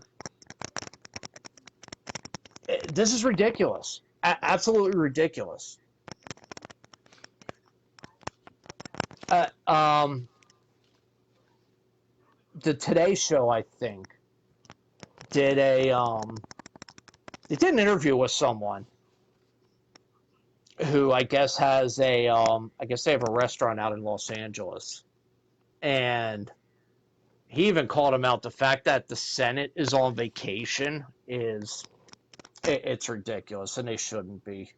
this is ridiculous. Absolutely ridiculous. Uh, um, the Today Show, I think, did a they did an interview with someone who I guess has I guess they have a restaurant out in Los Angeles, and he even called him out. The fact that the Senate is on vacation it's ridiculous, and they shouldn't be.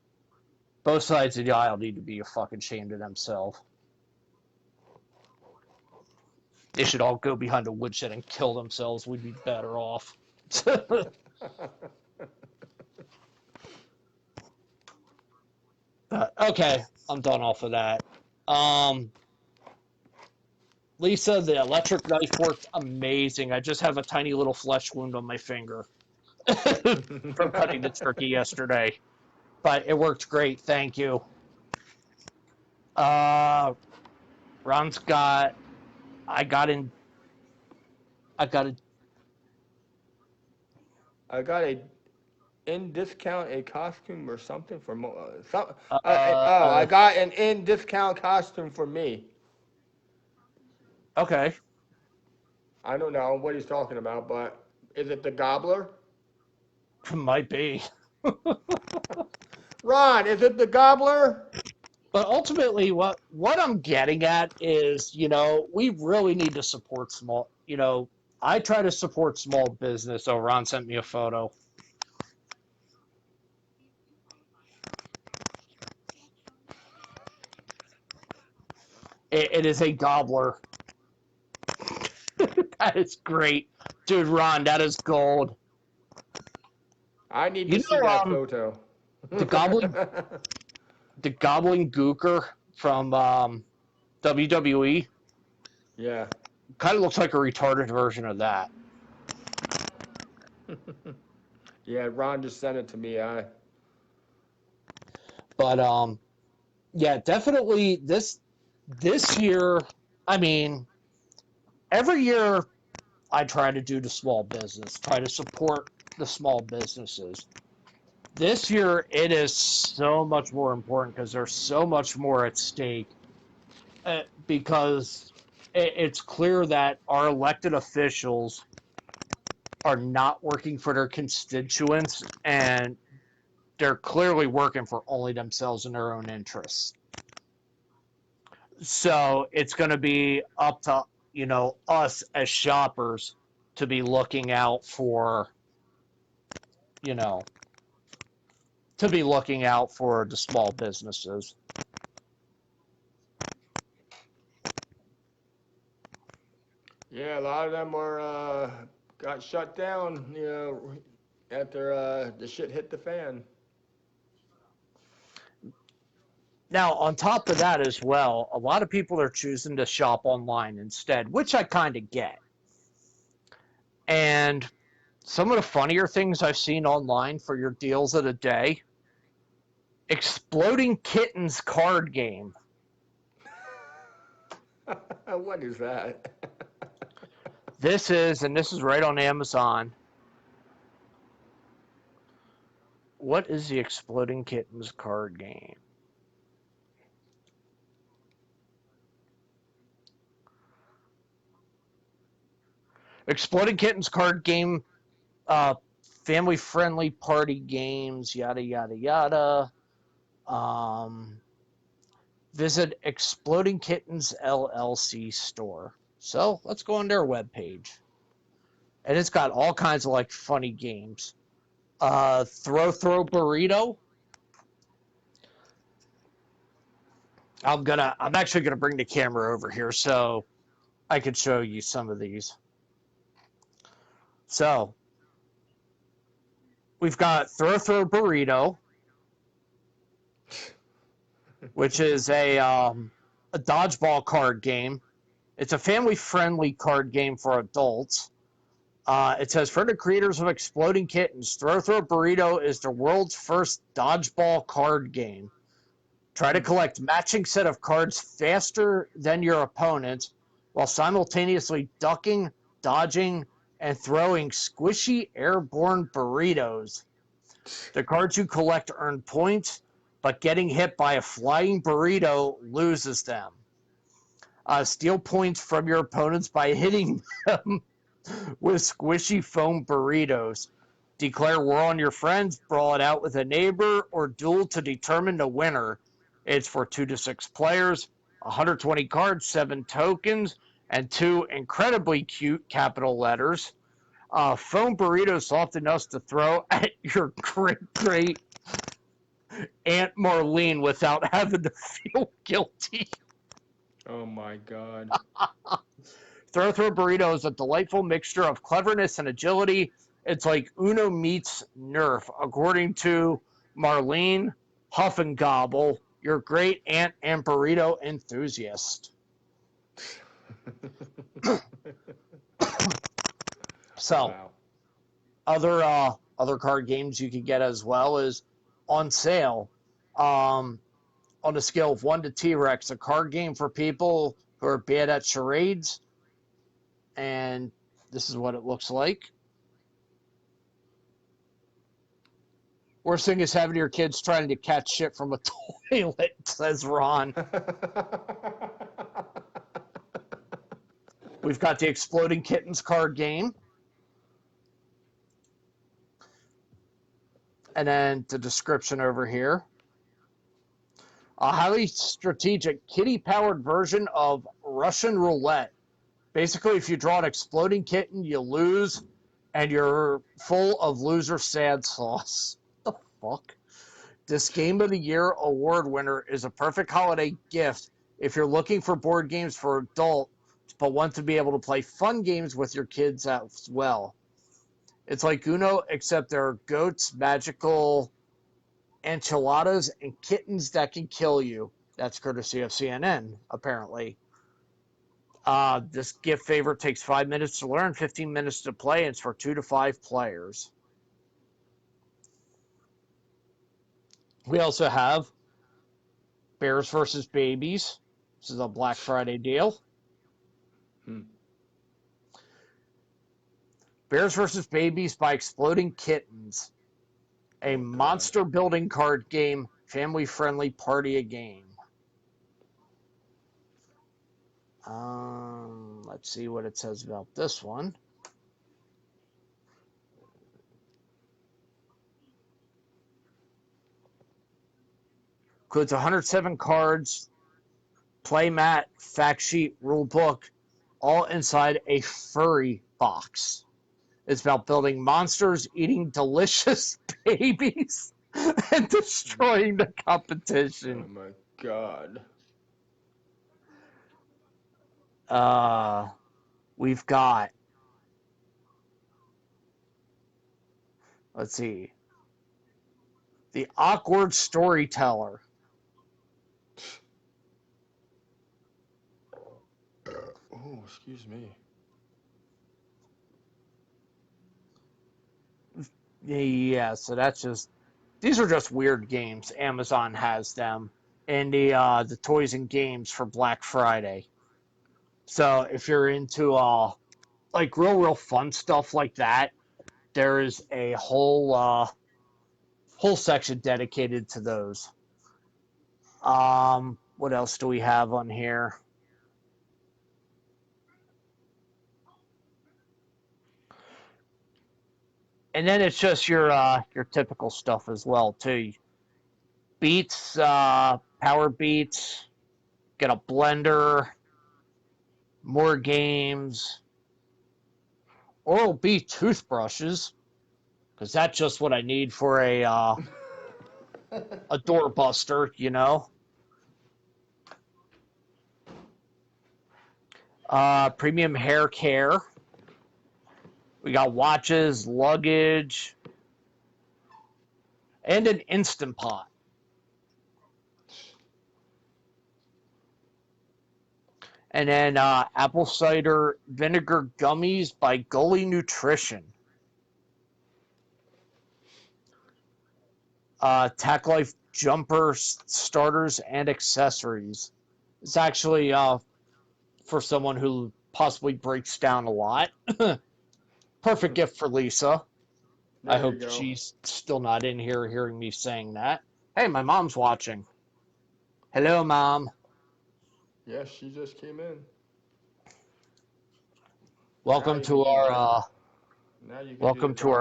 Both sides of the aisle need to be fucking ashamed of themselves. They should all go behind a woodshed and kill themselves. We'd be better off. Okay, I'm done off of that. Um, Lisa, the electric knife worked amazing. I just have a tiny little flesh wound on my finger from cutting the turkey yesterday, but it worked great. Thank you. Uh, Ron's got. I got in. I got a. I got a in discount a costume or something for I Uh, got an in discount costume for me. okay, I don't know what he's talking about, but is it the Gobbler? might be. Ron, is it the Gobbler? But ultimately, what I'm getting at is, we really need to support small. I try to support small business. So Ron sent me a photo. It is a gobbler. That is great, dude. Ron, that is gold. I need You to see know, that photo. the gobbling, the gobbling gooker from WWE Yeah. kind of looks like a retarded version of that. Yeah, Ron just sent it to me. But Yeah, definitely this year, I mean, every year I try to do the small business, try to support the small businesses. This year, it is so much more important because there's so much more at stake. Because it's clear that our elected officials are not working for their constituents, and they're clearly working for only themselves and their own interests. So it's going to be up to us as shoppers to be looking out for you know the small businesses. Yeah, a lot of them are got shut down. After the shit hit the fan. Now, on top of that as well, a lot of people are choosing to shop online instead, which I kind of get. And some of the funnier things I've seen online for your deals of the day: Exploding Kittens card game. What is that? This is right on Amazon. What is the Exploding Kittens card game? Exploding Kittens card game, uh, family friendly party games, yada, yada, yada. Um, Visit Exploding Kittens LLC store. So let's go on their webpage. And it's got all kinds of like funny games. Throw Burrito. I'm actually gonna bring the camera over here so I could show you some of these. So we've got Throw Burrito, which is a dodgeball card game. It's a family-friendly card game for adults. It says, for the creators of Exploding Kittens, Throw Burrito is the world's first dodgeball card game. Try to collect matching set of cards faster than your opponent while simultaneously ducking, dodging, and throwing squishy airborne burritos. The cards you collect earn points, but getting hit by a flying burrito loses them. Steal points from your opponents by hitting them with squishy foam burritos. Declare war on your friends, brawl it out with a neighbor, or duel to determine the winner. It's for 2 to 6 players, 120 cards, 7 tokens, and 2 incredibly cute capital letters. Foam burritos soft enough to throw at your great Aunt Marlene without having to feel guilty. Oh my god. Throw Burrito is a delightful mixture of cleverness and agility. It's like Uno meets Nerf, according to Marlene Huffengobble, your great aunt and burrito enthusiast. So, Wow. other card games you could get as well is on sale. Um, on a scale of 1 to T-Rex, a card game for people who are bad at charades. And this is what it looks like. Worst thing is having your kids trying to catch shit from a toilet, says Ron. We've got the Exploding Kittens card game. And then the description over here. A highly strategic kitty-powered version of Russian roulette. Basically, if you draw an exploding kitten, you lose, and you're full of loser sad sauce. What the fuck? This Game of the Year award winner is a perfect holiday gift if you're looking for board games for adults but want to be able to play fun games with your kids as well. It's like Uno, except there are goats, magical enchiladas, and kittens that can kill you. That's courtesy of CNN, apparently. This gift favorite takes 5 minutes to learn, 15 minutes to play, and it's for 2 to 5 players. We also have Bears versus Babies. This is a Black Friday deal. Bears versus Babies by Exploding Kittens. A monster building card game, family-friendly party game. Let's see what it says about this one. Includes 107 cards, play mat, fact sheet, rule book, all inside a furry box. It's about building monsters, eating delicious babies, and destroying the competition. Oh my god. We've got, let's see, the awkward storyteller. Oh, excuse me. Yeah, so that's just, these are just weird games. Amazon has them in the toys and games for Black Friday. So if you're into like real fun stuff like that, there is a whole section dedicated to those. What else do we have on here? And then it's just your typical stuff as well too. Beats, power beats, get a blender, more games, Oral-B toothbrushes, because that's just what I need for a doorbuster, you know. Premium hair care. We got watches, luggage, and an Instant Pot. And then apple cider vinegar gummies by Gully Nutrition. Tack Life jumper starters and accessories. It's actually for someone who possibly breaks down a lot. Perfect gift for Lisa. I hope she's still not in here hearing me saying that. Hey, my mom's watching. Hello, Mom. Yes, she just came in. Welcome to our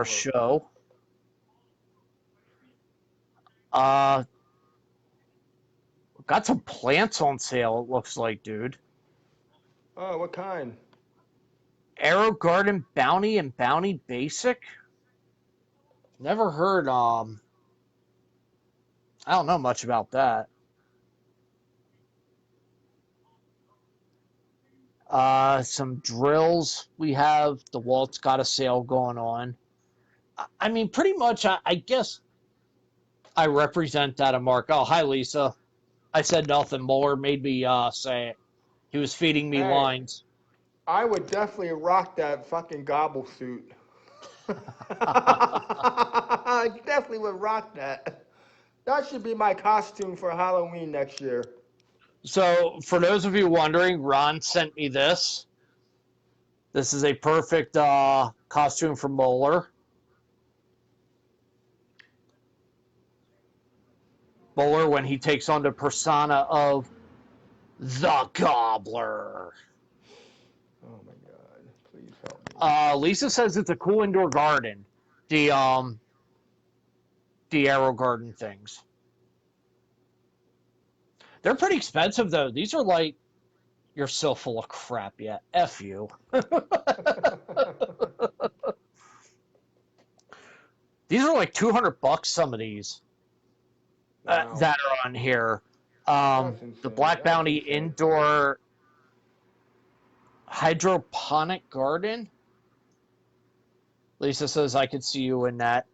show. Got some plants on sale, it looks like, dude. Oh, what kind? Arrow Garden Bounty and Bounty Basic? Never heard, I don't know much about that. Some drills we have. The Walt's got a sale going on. I mean, pretty much, I guess I represent that, Mark. Oh, hi, Lisa. I said nothing. Mohler made me say it. He was feeding me lines. I would definitely rock that fucking gobble suit. I definitely would rock that. That should be my costume for Halloween next year. So, for those of you wondering, Ron sent me this. This is a perfect costume for Mohler. Mohler when he takes on the persona of the Gobbler. Oh my god, please help me. Lisa says it's a cool indoor garden. The Arrow Garden things. They're pretty expensive though. These are like, you're so full of crap. Yeah, F you. These are like $200. Some of these that are on here. The Black Bounty indoor hydroponic garden. Lisa says I could see you in that.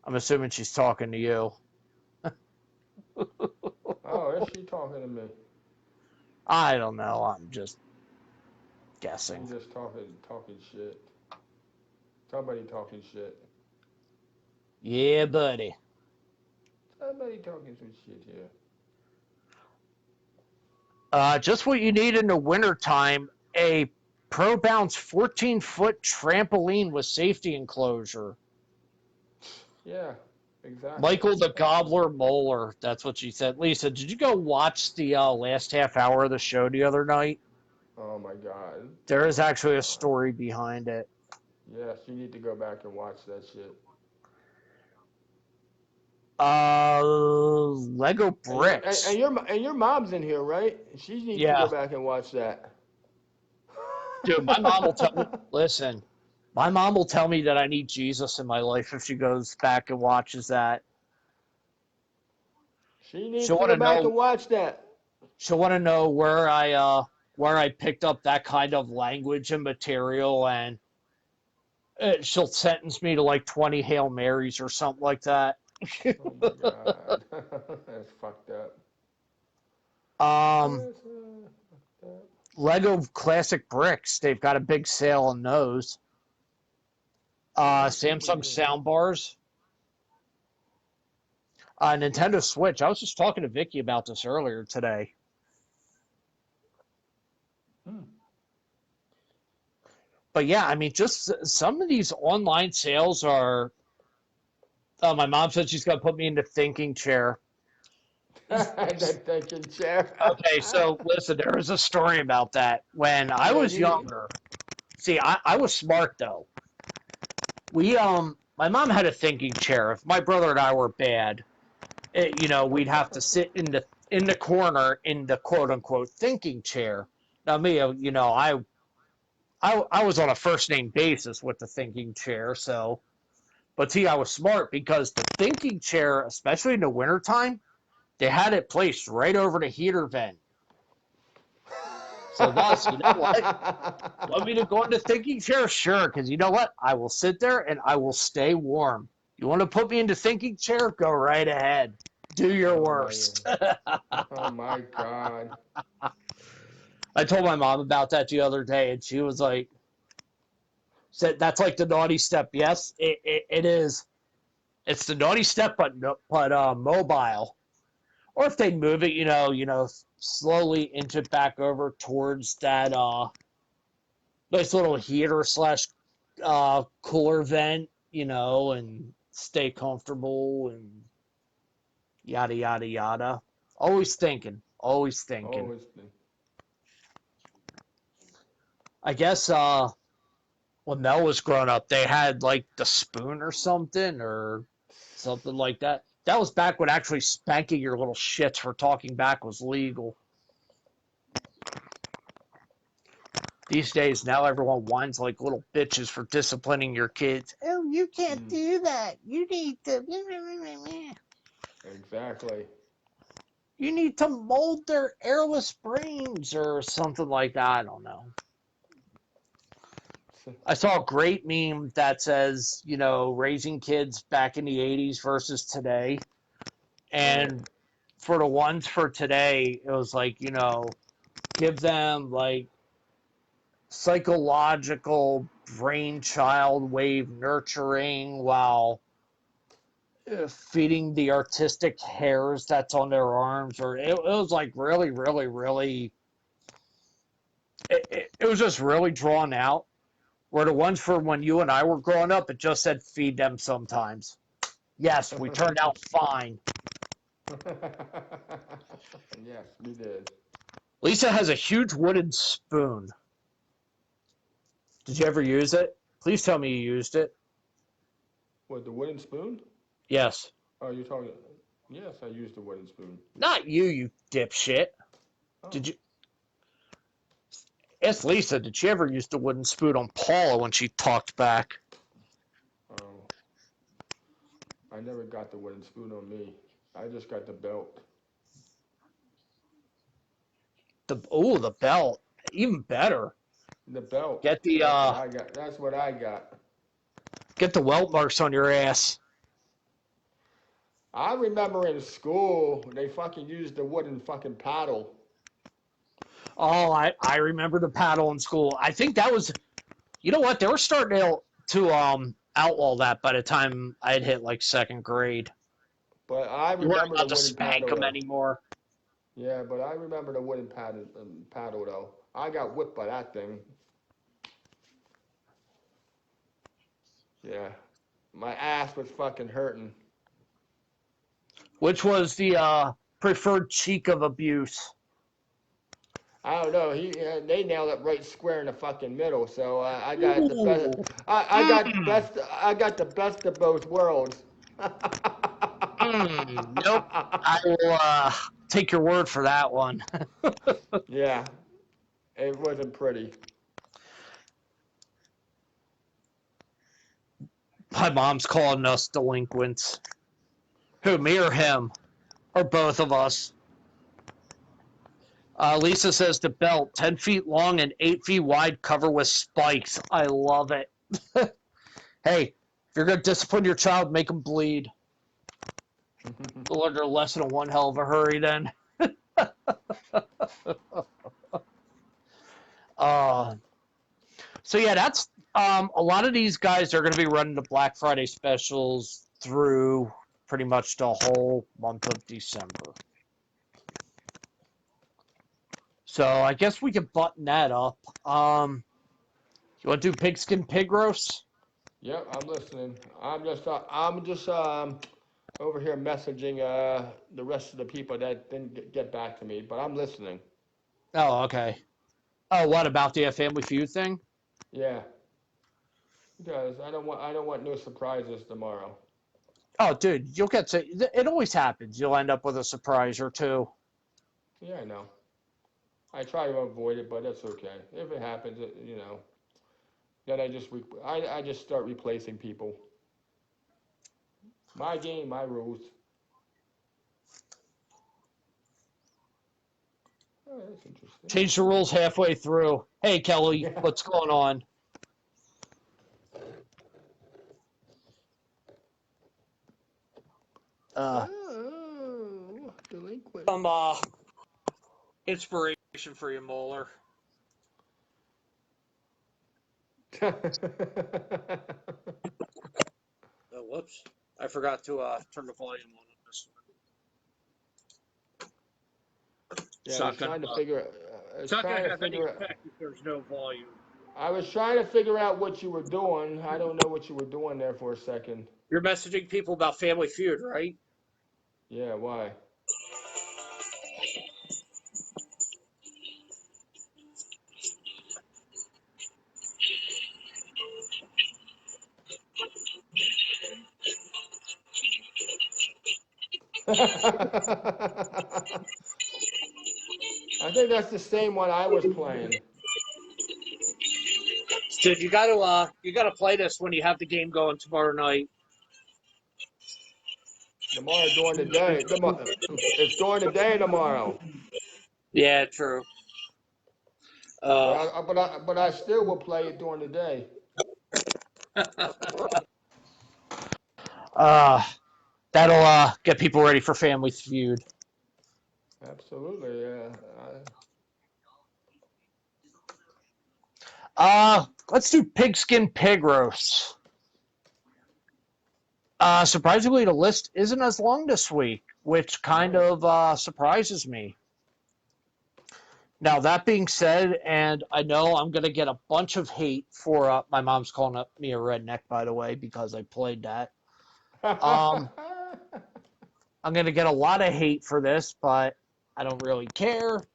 I'm assuming she's talking to you. Oh, is she talking to me? I don't know. I'm just guessing. I'm just talking shit. Somebody talking shit. Yeah, buddy. Somebody talking some shit here. Just what you need in the wintertime, a Pro Bounce 14-foot trampoline with safety enclosure. Yeah, exactly. Michael the Gobbler Mohler. That's what she said. Lisa, did you go watch the last half hour of the show the other night? Oh my God. There is actually a story behind it. Yes, you need to go back and watch that shit. Lego And your bricks. and your mom's in here, right? She needs to Yeah, go back and watch that. dude, my mom will tell me. Listen, my mom will tell me that I need Jesus in my life if she goes back and watches that. She needs She'll to want go to back know. and watch that. She'll want to know where I picked up that kind of language and material, and she'll sentence me to like 20 Hail Marys or something like that. Oh my God. That's fucked up. um, That's fucked up. Lego classic bricks. They've got a big sale on those. Yeah, I see what Samsung it is. sound bars. Nintendo Switch. I was just talking to Vicky about this earlier today. Hmm. But yeah, I mean, just some of these online sales are. My mom said she's going to put me in the thinking chair. That thinking chair. Okay, so listen, there was a story about that. When I Yeah, was you. younger, see, I was smart though. My mom had a thinking chair. If my brother and I were bad, we'd have to sit in the corner in the quote unquote thinking chair. Now me, I was on a first name basis with the thinking chair, so but see, I was smart because the thinking chair, especially in the wintertime, they had it placed right over the heater vent. So thus, you know what? Want me to go in the thinking chair? Sure, because you know what? I will sit there and I will stay warm. You want to put me in the thinking chair? Go right ahead. Do your Oh my, worst. oh my God. I told my mom about that the other day, and she was like, "Said that's like the naughty step." Yes, it is. It's the naughty step, but mobile. Or if they move it, slowly inch it back over towards that nice little heater slash cooler vent, and stay comfortable and yada yada yada. Always thinking, always thinking. Always. I guess when Mel was growing up, they had like the spoon or something like that. That was back when actually spanking your little shits for talking back was legal. These days, now everyone whines like little bitches for disciplining your kids. Oh, you can't Mm, do that. You need to. exactly. You need to mold their airless brains or something like that. I don't know. I saw a great meme that says, raising kids back in the 80s versus today. Right. And for the ones for today, it was like, give them like psychological brainchild wave nurturing while feeding the artistic hairs that's on their arms, or it was like really, really, really. It was just really drawn out. Where the ones for when you and I were growing up, it just said feed them sometimes. Yes, we turned out fine. Yes, we did. Lisa has a huge wooden spoon. Did you ever use it? Please tell me you used it. What, the wooden spoon? Yes. Oh, you're talking. Yes, I used the wooden spoon. Not you, you dipshit. Oh, Did you? Ask Lisa, did she ever use the wooden spoon on Paula when she talked back? oh. I never got the wooden spoon on me. I just got the belt. The belt, even better. The belt. Get the That's what uh, I got. That's what I got. get the welt marks on your ass. I remember in school they fucking used the wooden fucking paddle. Oh, I remember the paddle in school. I think that was, you know what? They were starting to outlaw that by the time I'd hit like second grade. But I You weren't remember the allowed to wooden spank paddle them though. anymore. Yeah, but I remember the wooden paddle though. I got whipped by that thing. Yeah, my ass was fucking hurting. Which was the preferred cheek of abuse? I don't know. They nailed it right square in the fucking middle. So I got the best. Ooh. I got best. I got the best of both worlds. Nope. I will take your word for that one. Yeah, it wasn't pretty. My mom's calling us delinquents. Who, me or him? Or both of us? Lisa says the belt, 10 feet long and 8 feet wide, cover with spikes. I love it. Hey, if you're going to discipline your child, make them bleed. They'll learn their lesson in one hell of a hurry then. uh, so, yeah, that's a lot of these guys are going to be running the Black Friday specials through pretty much the whole month of December. So I guess we can button that up. You want to do pigskin pig roast? Yep, I'm listening. I'm just over here messaging the rest of the people that didn't get back to me, but I'm listening. Oh, okay. Oh, what about the Family Feud thing? Yeah, because I don't want no surprises tomorrow. Oh, dude, you'll get to. It always happens. You'll end up with a surprise or two. Yeah, I know. I try to avoid it, but that's okay. If it happens, then I just start replacing people. My game, my rules. Oh, that's interesting. Change the rules halfway through. Hey, Kelly, Yeah. what's going on? Uh, Oh, delinquent. some inspiration for you, Mohler. Oh, whoops. I forgot to turn the volume on this one. Yeah, I was trying to figure. I It's was not trying gonna to have any figure. effect if there's no volume. I was trying to figure out what you were doing. I don't know what you were doing there for a second. You're messaging people about Family Feud, right? Yeah, why? I think that's the same one I was playing. Dude, you gotta play this when you have the game going tomorrow night. Tomorrow during the day. It's during the day tomorrow. Yeah, true. But Uh, I still will play it during the day. uh, that'll get people ready for Family Feud. Absolutely. Yeah. Let's do pigskin pig roast. Surprisingly, the list isn't as long this week, which kind Right. of surprises me. Now, that being said, and I know I'm going to get a bunch of hate for my mom's calling me a redneck, by the way, because I played that. Um, I'm going to get a lot of hate for this, but I don't really care.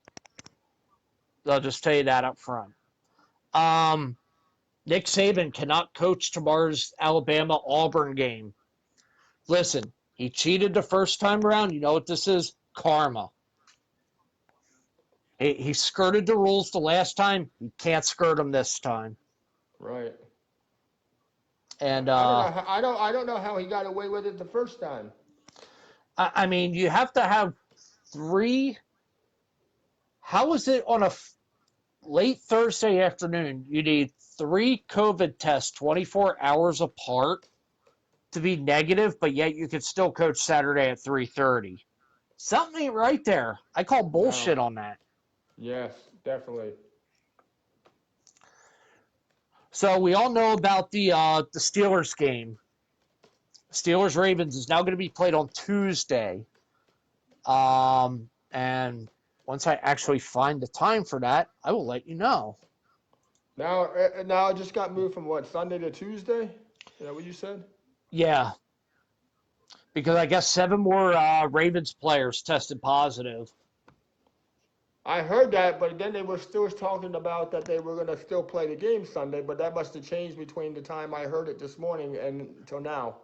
I'll just tell you that up front. Um, Nick Saban cannot coach tomorrow's Alabama Auburn game. Listen, he cheated the first time around. You know what this is? Karma. He skirted the rules the last time. He can't skirt them this time. Right. And I don't know. I don't know how he got away with it the first time. I mean, you have to have three. How is it on a late Thursday afternoon? You need three COVID tests 24 hours apart to be negative, but yet you could still coach Saturday at 3:30. Something ain't right there. I call No. bullshit on that. Yes, definitely. So we all know about the Steelers game. Steelers Ravens is now going to be played on Tuesday. And once I actually find the time for that, I will let you know. Now it just got moved from what, Sunday to Tuesday? Is that what you said? Yeah, because I guess 7 more Ravens players tested positive. I heard that, but then they were still talking about that they were gonna still play the game Sunday, but that must have changed between the time I heard it this morning and until now.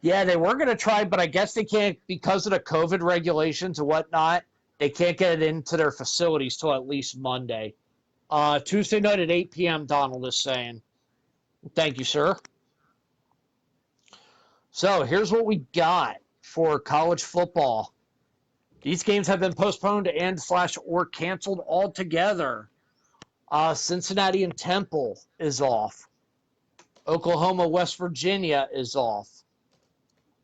Yeah, they were going to try, but I guess they can't because of the COVID regulations and whatnot. They can't get it into their facilities till at least Monday. Tuesday night at 8 p.m. Donald is saying. Thank you, sir. So here's what we got for college football. These games have been postponed and slash or canceled altogether. Cincinnati and Temple is off. Oklahoma, West Virginia is off.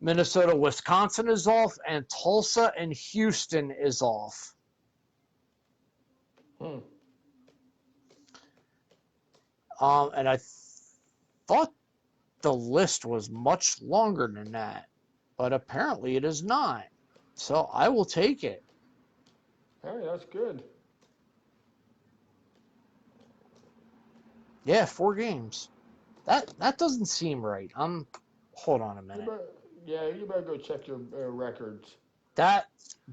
Minnesota, Wisconsin is off, and Tulsa and Houston is off. Hmm. And I thought the list was much longer than that, but apparently it is not. So I will take it. Hey, that's good. Yeah, 4 games. That doesn't seem right. Hold on a You minute. better, yeah, you better go check your records. That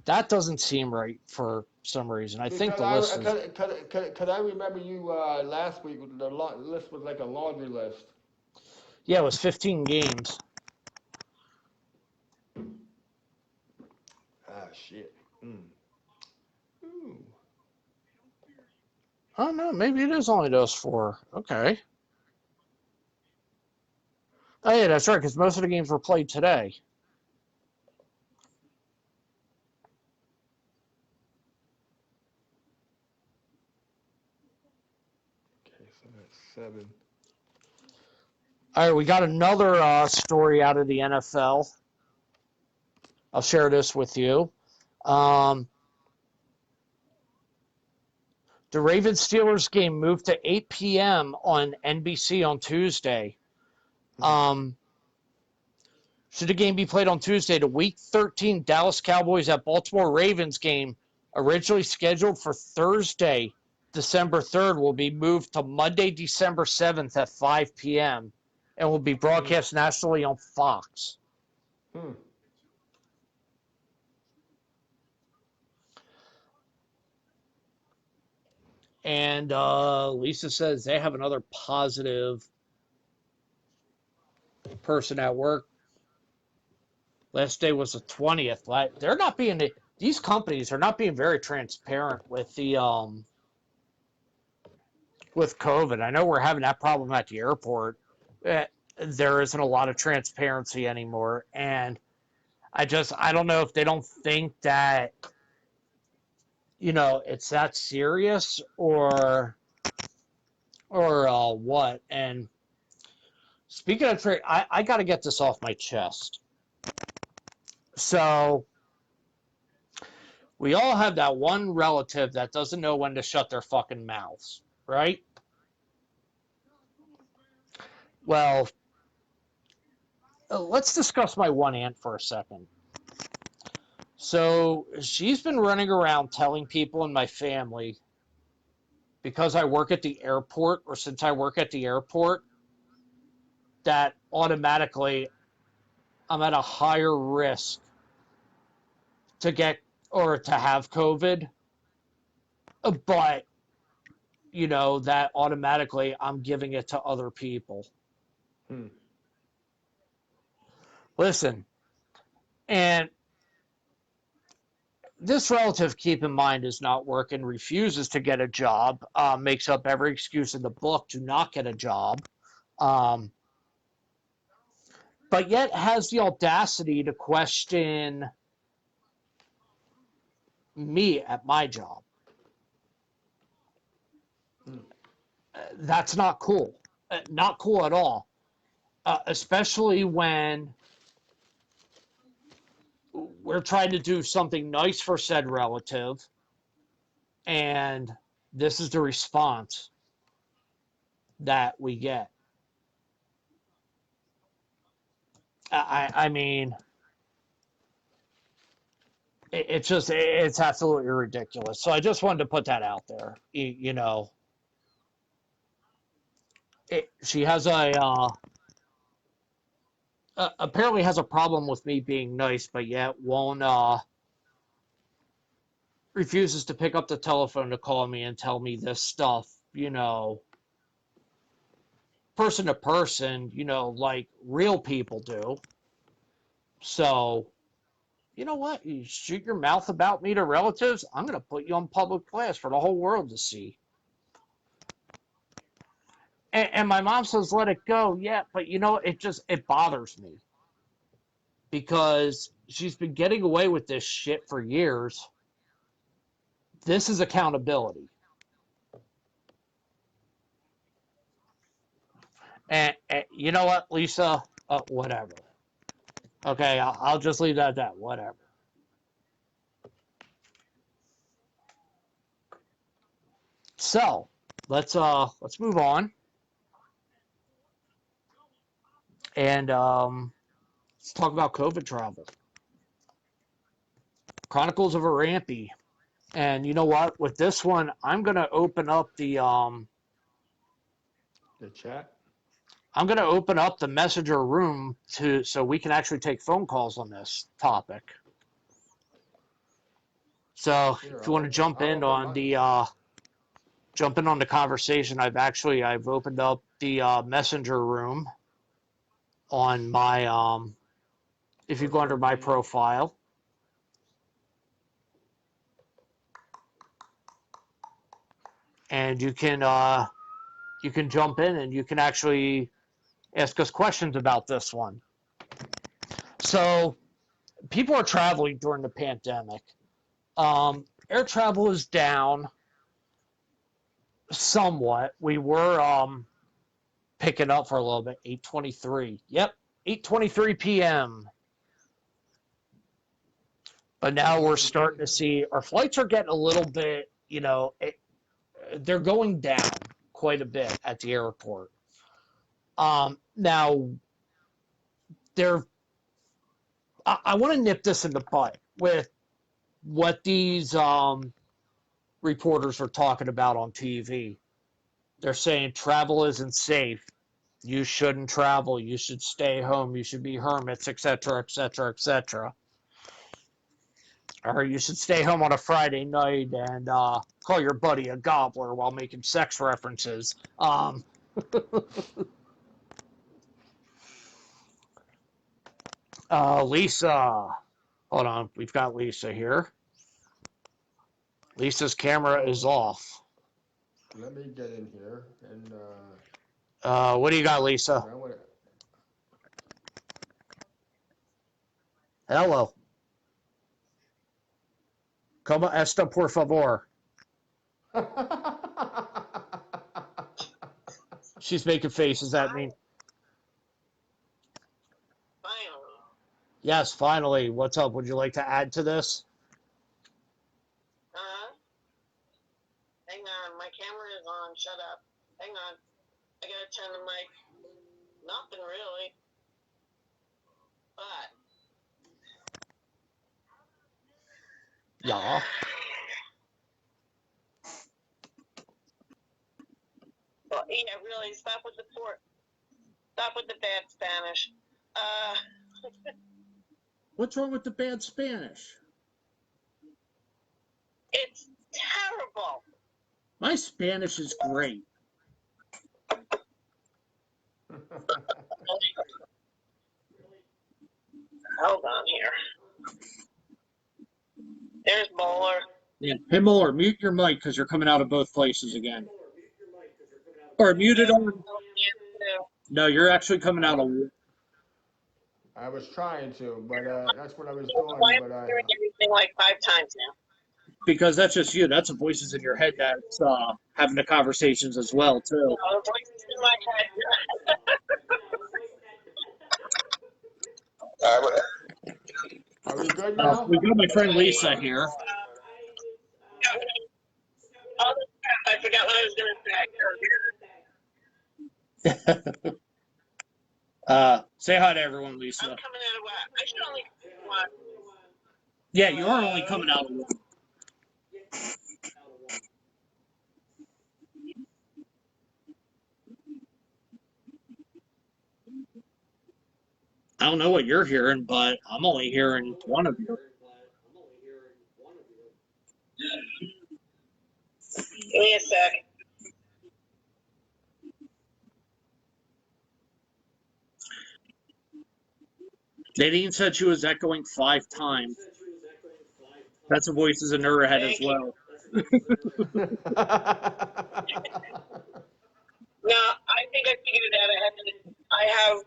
that doesn't seem right for some reason. I think Because the list is cause I remember you last week list was like a laundry list. yeah, it was 15 games. Ah, shit. Mm. Ooh. Oh no, maybe it is only those 4. Okay. Oh yeah, that's right, because most of the games were played today. Okay, so that's 7. All right, we got another story out of the NFL. I'll share this with you. Um, the Ravens Steelers game moved to 8 p.m. on NBC on Tuesday. Hmm. Should the game be played on Tuesday, the Week 13 Dallas Cowboys at Baltimore Ravens game, originally scheduled for Thursday, December 3rd, will be moved to Monday, December 7th at 5 p.m. and will be Hmm. broadcast nationally on Fox. Hmm. And Lisa says they have another positive person at work. Last day was the 20th. They're not being these companies are not being very transparent with the with COVID. I know we're having that problem at the airport. Uh, there isn't a lot of transparency anymore, and I don't know if they don't think that it's that serious or what. And speaking of trade, I got to get this off my chest. So we all have that one relative that doesn't know when to shut their fucking mouths, right? Well, let's discuss my one aunt for a second. So she's been running around telling people in my family because I work at the airport, or since I work at the airport, that automatically I'm at a higher risk to get or to have COVID. But, that automatically I'm giving it to other people. Hmm. Listen, and this relative, keep in mind, is not working, refuses to get a job, makes up every excuse in the book to not get a job, um, but yet has the audacity to question me at my job. Hmm. That's not cool. Not cool at all. Especially when we're trying to do something nice for said relative, and this is the response that we get. I mean, it's absolutely ridiculous. So I just wanted to put that out there. You know, she has apparently has a problem with me being nice, but yet won't refuses to pick up the telephone to call me and tell me this stuff. You know, person to person. You know, like real people do. So you know what? You shoot your mouth about me to relatives, I'm going to put you on public blast for the whole world to see. And my mom says, let it go. Yeah, but you know, it bothers me because she's been getting away with this shit for years. This is accountability. And you know what, Lisa? Whatever. Okay, I'll just leave that at that. Whatever. So let's move on and let's talk about COVID travel. Chronicles of a Rampy. And you know what? With this one, I'm gonna open up The chat. I'm gonna open up the messenger room to so we can actually take phone calls on this topic. So Here, if you want to jump I'll in open on mine. the conversation, I've opened up the messenger room on my if you go under my profile, and you can jump in and you can actually ask us questions about this one. So people are traveling during the pandemic. Air travel is down somewhat. We were picking up for a little bit. 8:23. Yep, 8:23 p.m. But now we're starting to see our flights are getting a little bit. You know, they're going down quite a bit at the airport. Now they're. I want to nip this in the butt with what these reporters are talking about on TV. They're saying travel isn't safe. You shouldn't travel. You should stay home. You should be hermits, etc., etc., etc. Or you should stay home on a Friday night and call your buddy a gobbler while making sex references. Lisa, hold on. We've got Lisa here. Lisa's camera is off. Let me get in here and What do you got, Lisa? Hello. Como esta, por favor? She's making faces at me. Finally. Yes, finally. What's up? Would you like to add to this? Hang on, my camera is on. Shut up. Hang on. I gotta turn the mic. Nothing really. But. Yeah. Well, yeah, really. Stop with the bad Spanish. What's wrong with the bad Spanish? It's terrible. My Spanish is great. Hold on here. There's Mohler. Yeah. Hey, Mohler, mute your mic because you're coming out of both places again. Or mute it on. No, you're actually coming out of. I was trying to, but that's what I was doing. Why am But I hearing everything like 5 times now? Because that's just you. That's the voices in your head that's having the conversations as well, too. No, the voices in my head. Are we good now? We got my friend Lisa here. Oh, I forgot what I was going to say. Say hi to everyone, Lisa. I'm coming out of what? I should only one. Yeah, you are only coming out of one. I don't know what you're hearing, but I'm only hearing one of you. Give me a sec. Nadine said she was echoing 5 times. That's the voices in her head as well. No, I think I figured it out. I have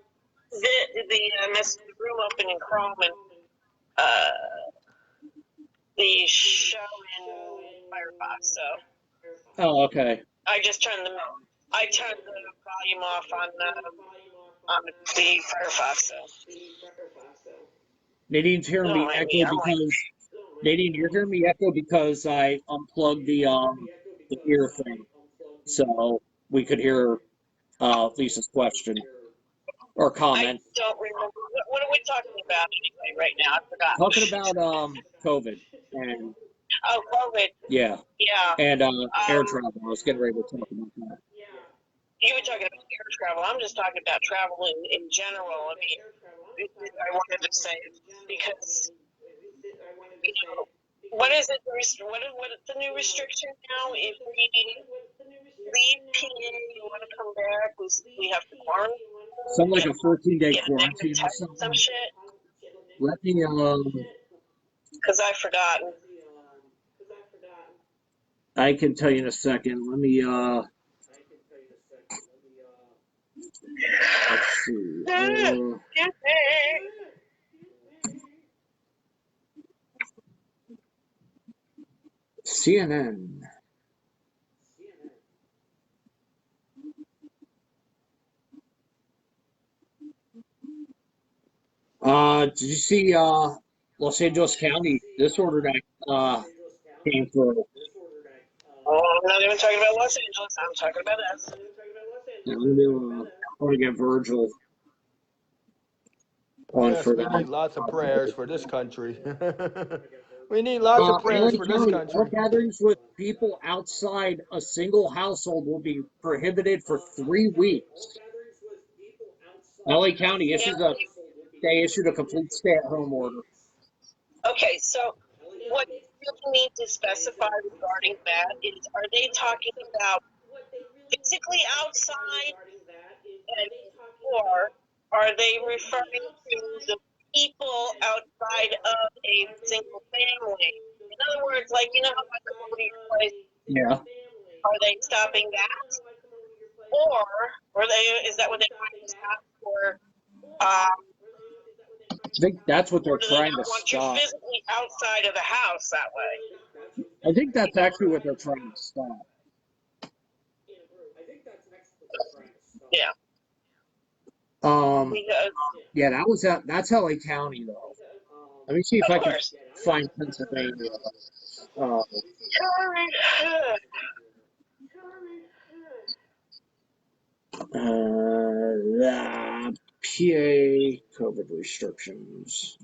the message room open in Chrome and the show in Firefox. So. Oh, okay. I turned the volume off on the Firefox. So. Nadine's hearing me echo because Nadine, you're hearing me echo because I unplugged the ear thing, so we could hear Lisa's question or comment. I don't remember. What are we talking about anyway right now? I forgot. Talking about COVID and COVID. Yeah. And air travel. I was getting ready to talk about that. You were talking about air travel. I'm just talking about travel in general. I mean, I wanted to say because what is it? What is the new restriction now? If we leave PA, you want to come back, we have to quarantine. Something like a 14-day quarantine or something. Some shit. Let me Because I've forgotten. I can tell you in a second. Let me let's see. CNN. Did you see Los Angeles County? This order that came through. Oh, I'm not even talking about Los Angeles. I'm talking about us. Yeah, I'm gonna get Virgil on Yes, for we that. need lots of prayers for this country. We need lots of prayers for this country. All gatherings with people outside a single household will be prohibited for 3 weeks. LA County issued a complete stay-at-home order. Okay, so what you really need to specify regarding that is, are they talking about physically outside, or are they referring to the people outside of a single family? In other words, like, you know how I come over to your place? Yeah. Are they stopping that? Or is that what they're trying to stop for? I think that's what they're Or do they trying not to want you stop. physically outside of the house that way? I think that's actually what they're trying to stop. Yeah. Yeah, that's LA County though. Let me see if I can find Pennsylvania. PA COVID restrictions.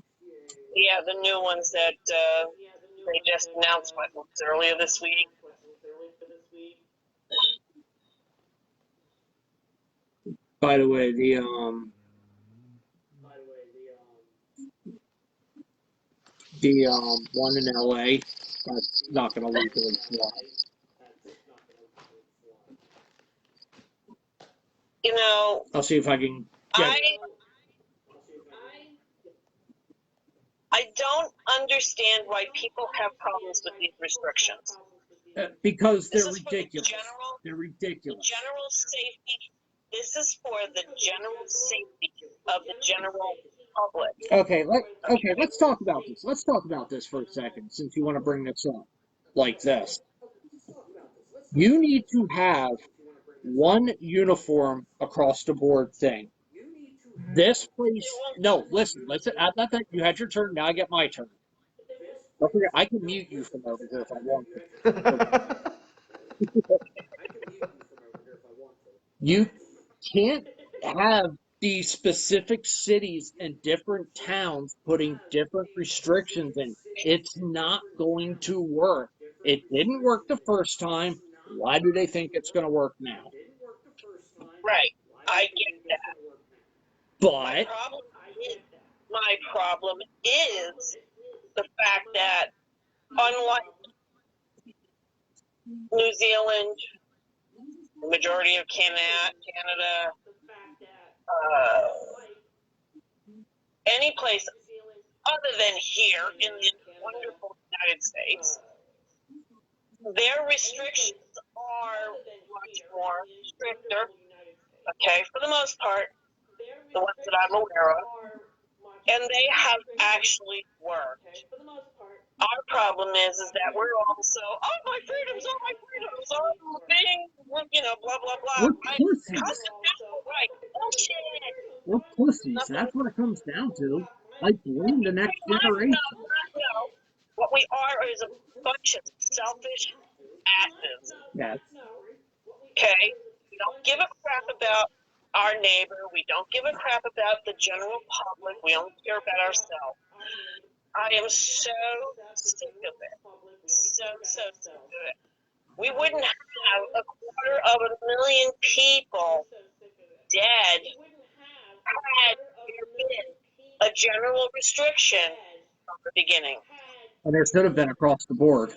Yeah, the new ones that they just announced earlier this week. By the way, the one in LA, that's not going to legally fly. You know, I'll see if I can get. I don't understand why people have problems with these restrictions. Because they're ridiculous. They're ridiculous. The general safety. This is for the general safety of the general public. Okay, let's talk about this. Let's talk about this for a second, since you want to bring this up like this. You need to have one uniform across the board thing. This place, no, listen. At that, you had your turn. Now I get my turn. Don't forget, I can mute you from over here if I want to. You can't have the specific cities and different towns putting different restrictions in. It's not going to work. It didn't work the first time. Why do they think it's going to work now? Right. I get that. But My problem is the fact that, unlike New Zealand, the majority of Canada, any place other than here in the wonderful United States, their restrictions are much more stricter, okay, for the most part, the ones that I'm aware of, and they have actually worked. Our problem is that we're also, oh, my freedoms, oh, being, blah, blah, blah. we're pussies. Constitutional right. Bullshit. We're pussies. Nothing. That's what it comes down to. I blame the next generation. No. What we are is a bunch of selfish asses. Yes. Okay? We don't give a crap about our neighbor. We don't give a crap about the general public. We only care about ourselves. I am so sick of it. So sick of it. We wouldn't have 250,000 people dead had there been a general restriction from the beginning. And there should have been across the board.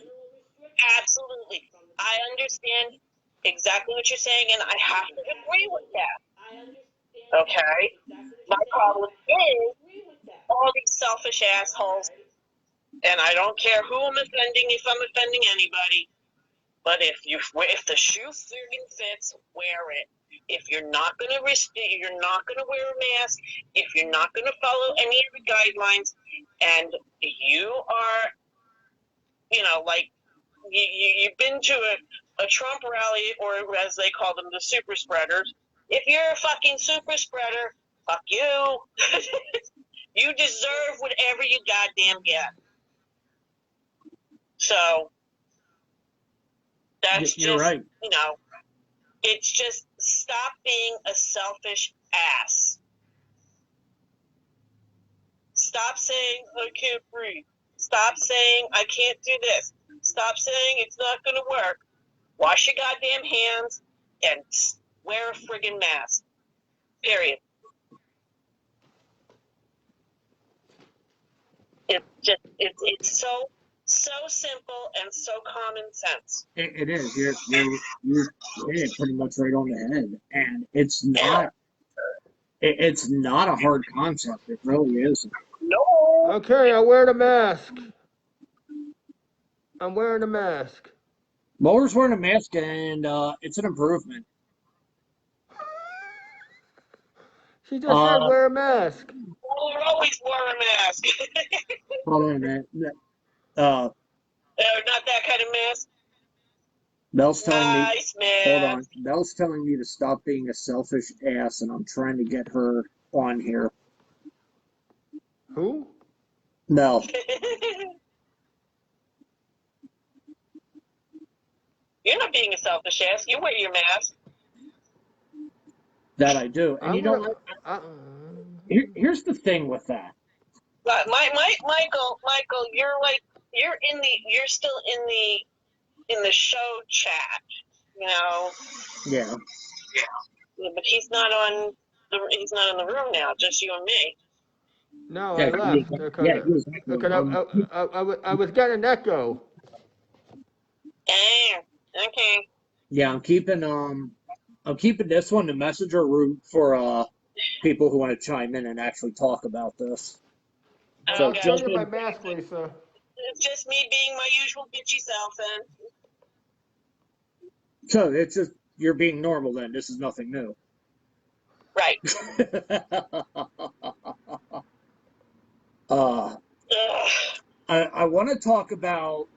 Absolutely. I understand exactly what you're saying, and I have to agree with that. Okay? My problem is all these selfish assholes, and I don't care who I'm offending, if I'm offending anybody, but if the shoe friggin' fits, wear it. If you're not gonna wear a mask, if you're not gonna follow any of the guidelines, and you are, like you've been to a Trump rally, or as they call them, the super spreaders. If you're a fucking super spreader, fuck you. You deserve whatever you goddamn get. So that's You're just, right. it's just stop being a selfish ass. Stop saying I can't breathe. Stop saying I can't do this. Stop saying it's not going to work. Wash your goddamn hands and wear a friggin' mask. Period. It's so simple and so common sense. It is. You're hitting it pretty much right on the head, and it's not. It's not a hard concept. It really isn't. No. Okay, I wear the mask. I'm wearing a mask. Mohler's wearing a mask, and it's an improvement. She just said wear a mask. Mohler always wore a mask. Hold on a minute. Not that kind of mask. Belle's telling me. Nice mask. Hold on. Belle's telling me to stop being a selfish ass, and I'm trying to get her on here. Who? Belle. You're not being a selfish ass. You wear your mask. That I do. And you know what? Here's the thing with that. But Michael, you're still in the show chat, Yeah. But he's not in the room now, just you and me. No, I left because I was getting an echo. Okay. Yeah, I'm keeping this one the messenger route for people who want to chime in and actually talk about this. So I'll jump send you in. my mask, Lisa. It's just me being my usual bitchy self, then. So it's just you're being normal then. This is nothing new. Right. I want to talk about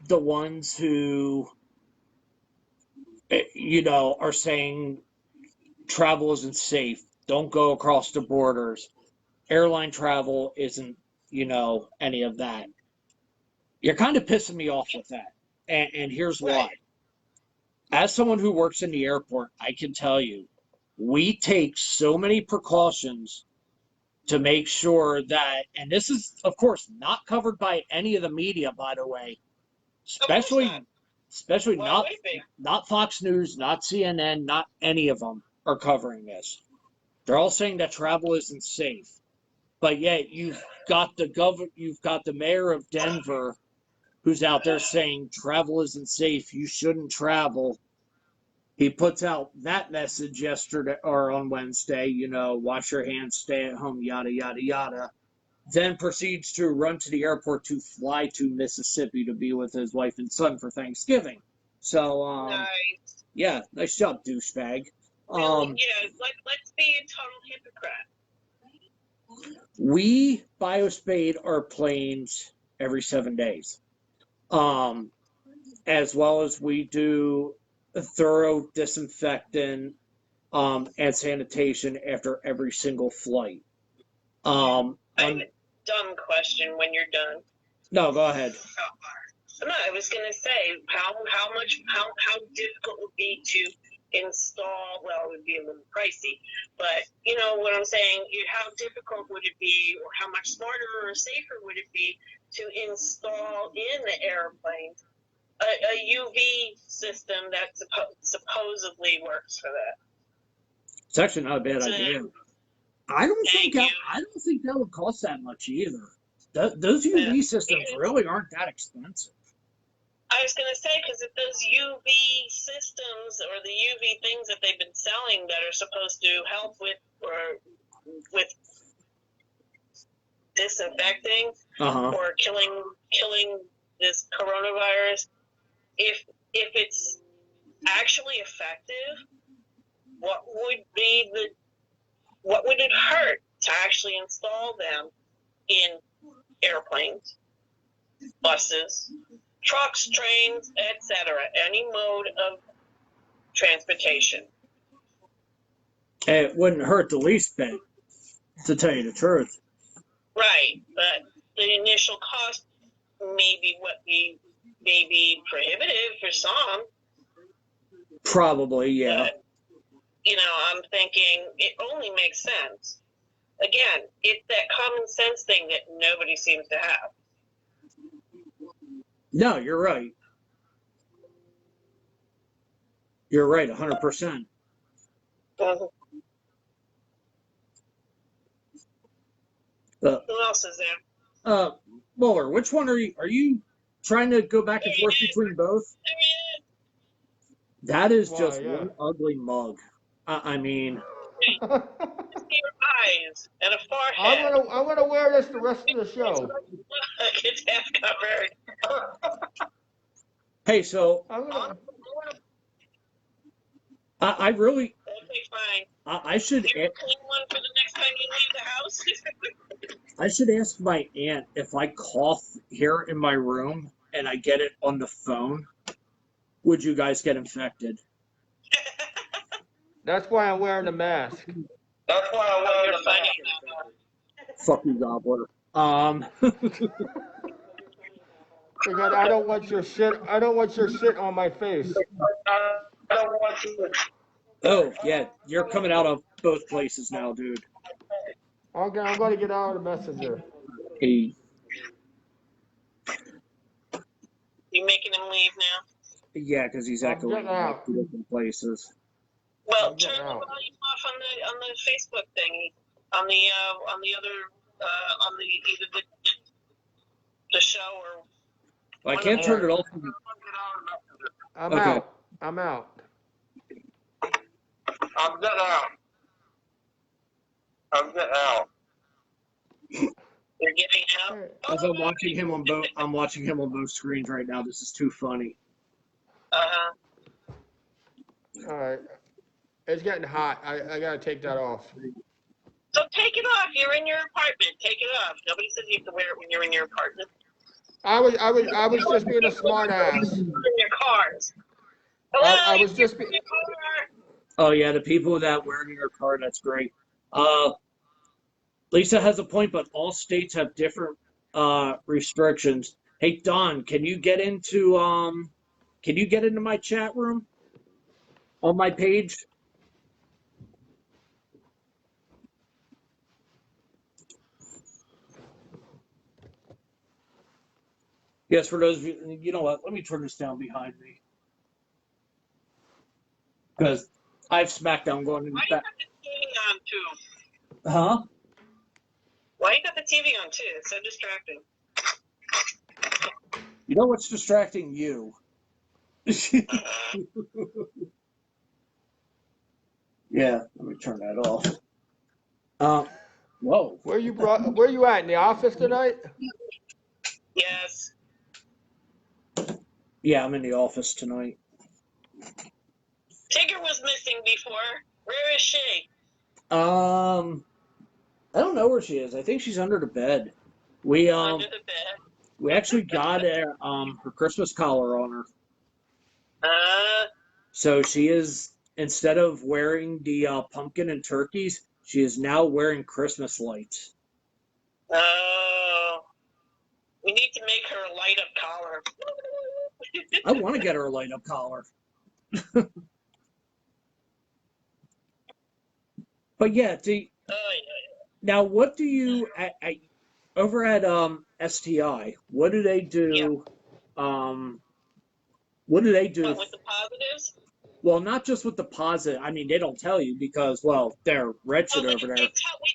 the ones who, are saying travel isn't safe. Don't go across the borders. Airline travel isn't, any of that. You're kind of pissing me off with that. And here's why. As someone who works in the airport, I can tell you, we take so many precautions to make sure that, and this is, of course, not covered by any of the media, by the way, especially not Fox News, not CNN, not any of them are covering this. They're all saying that travel isn't safe, but yet you've got the mayor of Denver who's out there saying travel isn't safe, you shouldn't travel. He puts out that message yesterday or on Wednesday, wash your hands, stay at home, yada, yada, yada. Then proceeds to run to the airport to fly to Mississippi to be with his wife and son for Thanksgiving. So, Nice. yeah, nice job, douchebag. Let's be a total hypocrite. We biospade our planes every 7 days. As well as we do a thorough disinfectant and sanitation after every single flight. I have a dumb question when you're done. No, go ahead. No, I was gonna say how difficult it would be to install. Well, it would be a little pricey, but you know what I'm saying. How difficult would it be, or how much smarter or safer would it be to install in the airplane a UV system that supposedly works for that? It's actually not a bad idea. I don't think that would cost that much either. Those UV systems really aren't that expensive. I was going to say, because if those UV systems or the UV things that they've been selling that are supposed to help with disinfecting or killing this coronavirus, if it's actually effective, what would it hurt to actually install them in airplanes, buses, trucks, trains, etc., any mode of transportation? It wouldn't hurt the least bit, to tell you the truth. Right, but the initial cost may be prohibitive for some. Probably, yeah. But, I'm thinking it only makes sense. Again, it's that common sense thing that nobody seems to have. No, you're right. You're right, 100%. Who else is there? Mohler, which one are you? Are you trying to go back and forth between both? That is just one ugly mug. I mean, your eyes and a forehead. I'm gonna wear this the rest of the show. It's half covered. Hey, so I really. Okay, fine. I should. Clean one for the next time you leave the house. I should ask my aunt if I cough here in my room and I get it on the phone. Would you guys get infected? That's why I'm wearing a mask. That's why I'm wearing a mask. Fuck you, gobbler. Because I don't want your shit on my face. I don't want you. Oh, yeah, you're coming out of both places now, dude. Okay, I'm going to get out of the messenger. Hey. You making him leave now? Yeah, because he's acting like two different places. Well, turn the volume off on the Facebook thingy, on the other either the show or. Well, I can't turn it off. I'm out. I'm out. I'm getting out. I'm getting out. You're getting out. As I'm watching him on both screens right now. This is too funny. All right. It's getting hot. I gotta take that off. So take it off. You're in your apartment. Take it off. Nobody says you have to wear it when you're in your apartment. I was just being a smart ass. In your cars. Hello, I was just being. Oh yeah, the people that wear it in their car. That's great. Lisa has a point, but all states have different restrictions. Hey Don, can you get into my chat room on my page? Yes, for those of you, you know what? Let me turn this down behind me because I have SmackDown going in Why the do you back. have the TV on too? Huh? Why you got the TV on too? It's so distracting. You know what's distracting you? Yeah, let me turn that off. Whoa. Where you at in the office tonight? Yes. Yeah, I'm in the office tonight. Tigger was missing before. Where is she? I don't know where she is. I think she's under the bed. We Under the bed. we actually got her Christmas collar on her. So she is, instead of wearing the pumpkin and turkeys, she is now wearing Christmas lights. Oh. We need to make her a light up collar. I want to get her a light up collar. But yeah, now what do you over at STI? What do they do? What do they do? What, with the positives? Well, not just with the positive. I mean, they don't tell you because, well, they're wretched over there. We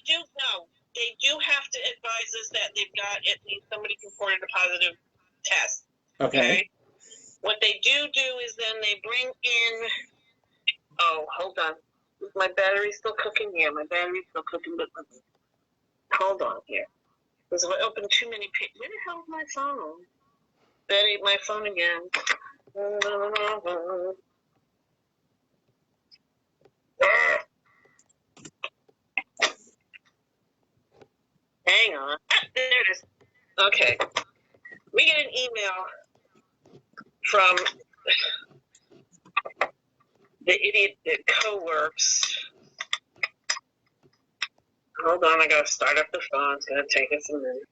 do know. They do have to advise us that they've got at least somebody reported a positive test. Okay. What they do is then they bring in. Oh, hold on. Is my battery still cooking? Yeah, my battery's still cooking, but hold on here. Because if I open too many pages, where the hell is my phone? That ain't my phone again. Hang on. There it is. Okay. We get an email from the idiot that co-works. Hold on, I gotta start up the phone. It's gonna take us a minute.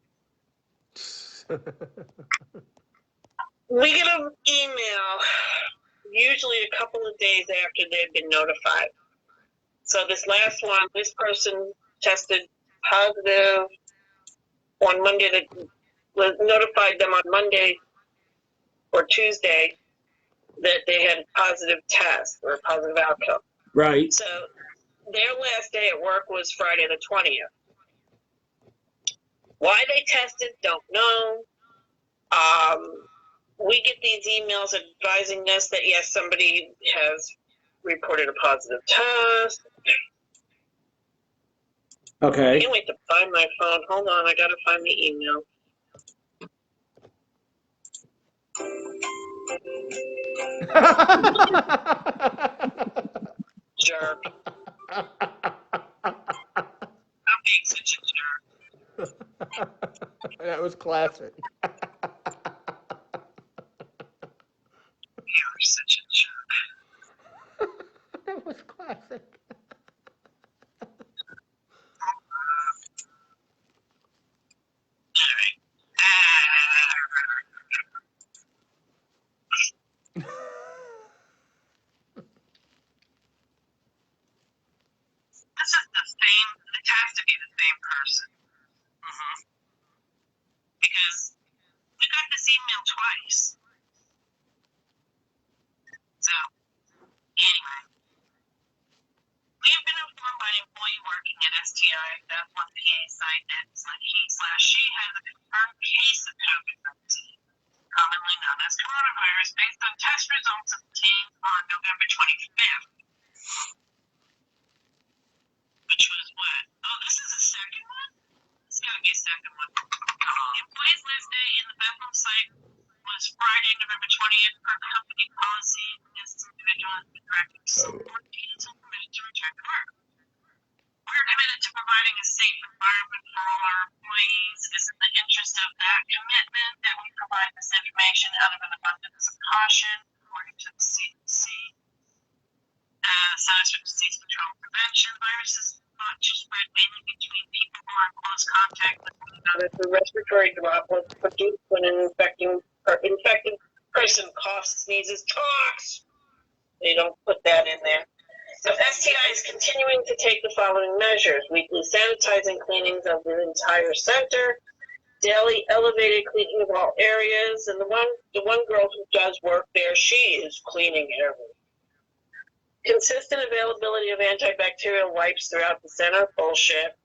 We get an email usually a couple of days after they've been notified. So this last one, this person tested positive on Monday. That was notified them on Monday or Tuesday that they had a positive test or a positive outcome. Right. So their last day at work was Friday the 20th. Why they tested, don't know. We get these emails advising us that, yes, somebody has reported a positive test. Okay. I can't wait to find my phone. Hold on, I gotta find the email. Jerk. I'm being such a jerk. That was classic. You're such a jerk. That was classic. This is the same, it has to be the same person. Because we got this email twice. So, anyway. We have been informed by an employee working at STI that one PA site that he/she has a confirmed case of COVID-19, commonly known as coronavirus, based on test results obtained on November 25th. Which was what? Oh, this is a second one? This is going to be a second one. The employee's last day in the Bethlehem site was Friday, November 20th. Per company policy, this individual has been directed to self-quarantine until permitted to return to work. We're committed to providing a safe environment for all our employees. It is in the interest of that commitment that we provide this information out of an abundance of caution, according to the CDC. Centers for Disease Control and Prevention. Viruses thought to spread mainly between people who are in close contact with one another through respiratory droplets produced when an infected person coughs, sneezes, talks. They don't put that in there. So STI is continuing to take the following measures: weekly sanitizing cleanings of the entire center, daily elevated cleaning of all areas, and the one girl who does work there, she is cleaning everything. Consistent availability of antibacterial wipes throughout the center, bullshit,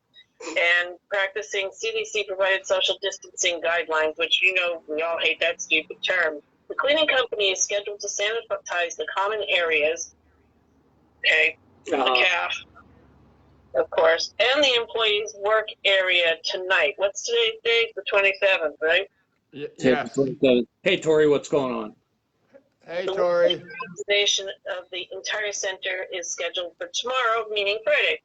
and practicing CDC-provided social distancing guidelines, which we all hate that stupid term. The cleaning company is scheduled to sanitize the common areas, okay, the calf, of course, and the employee's work area tonight. What's today's date? The 27th, right? Yes. Hey, Tori, what's going on? Hey, The Tori. organization of the entire center is scheduled for tomorrow, meaning Friday,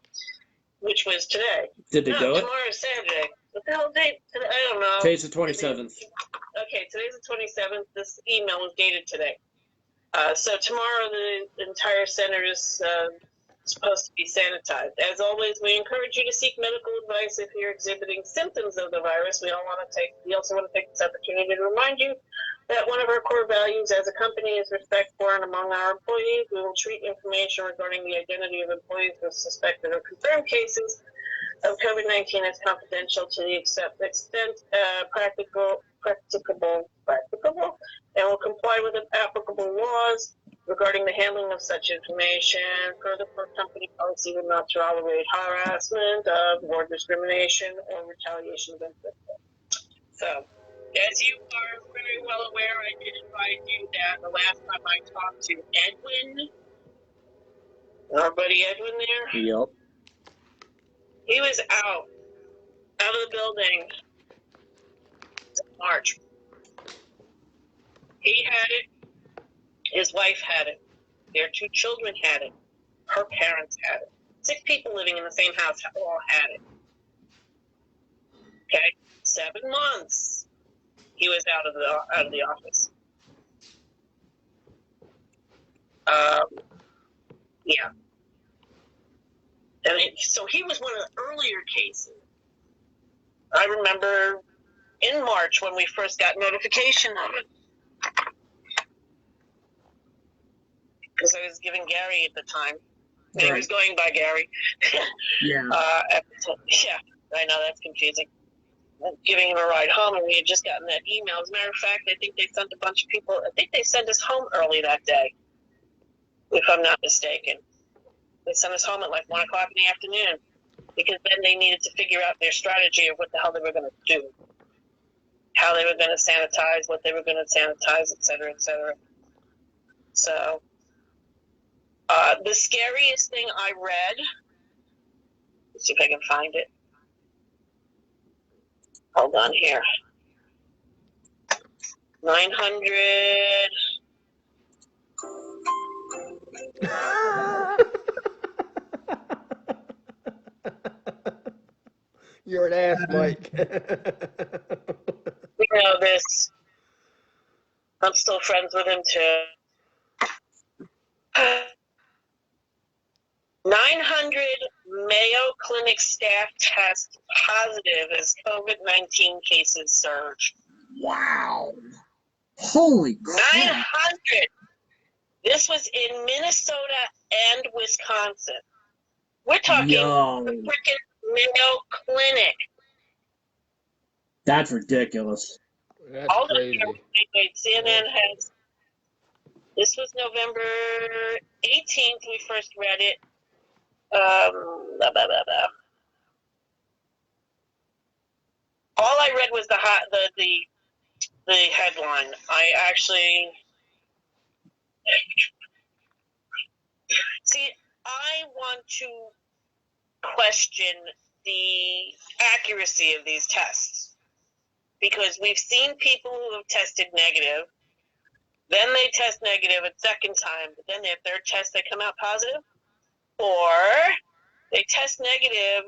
which was today. Did they do it? Tomorrow is Saturday. What the hell date? I don't know. Today's the 27th. Okay, today's the 27th. This email was dated today. So tomorrow the entire center is supposed to be sanitized. As always, we encourage you to seek medical advice if you're exhibiting symptoms of the virus. We also want to take this opportunity to remind you that one of our core values as a company is respect for and among our employees. We will treat information regarding the identity of employees with suspected or confirmed cases of COVID-19 as confidential to the extent practicable, and will comply with the applicable laws regarding the handling of such information. Further, for company policy will not tolerate harassment or discrimination or retaliation against them. So, as you are very well aware, I did advise you that the last time I talked to Edwin, our buddy Edwin there, Yep. he was out of the building in March. He had it. His wife had it. Their 2 children had it. Her parents had it. 6 people living in the same house all had it. Okay, 7 months he was out of the office. Yeah. And so he was one of the earlier cases. I remember in March when we first got notification of it. Because I was giving Gary at the time. And he was going by Gary. Yeah. Yeah, I know that's confusing. Giving him a ride home, and we had just gotten that email. As a matter of fact, I think they sent a bunch of people. I think they sent us home early that day, if I'm not mistaken. They sent us home at like 1 o'clock in the afternoon, because then they needed to figure out their strategy of what the hell they were going to do, how they were going to sanitize, what they were going to sanitize, et cetera, et cetera. So, the scariest thing I read, let's see if I can find it. Hold on here. 900. You're an ass, Mike. You know this. I'm still friends with him too. 900 Mayo Clinic staff test positive as COVID-19 cases surge. Wow. Holy crap. 900. This was in Minnesota and Wisconsin. We're talking the freaking Mayo Clinic. That's ridiculous. That's crazy. Wait, CNN has. This was November 18th. We first read it. Blah, blah, blah, blah. All I read was the headline. I actually see. I want to question the accuracy of these tests, because we've seen people who have tested negative, then they test negative a second time, but then their third test they come out positive, or they test negative,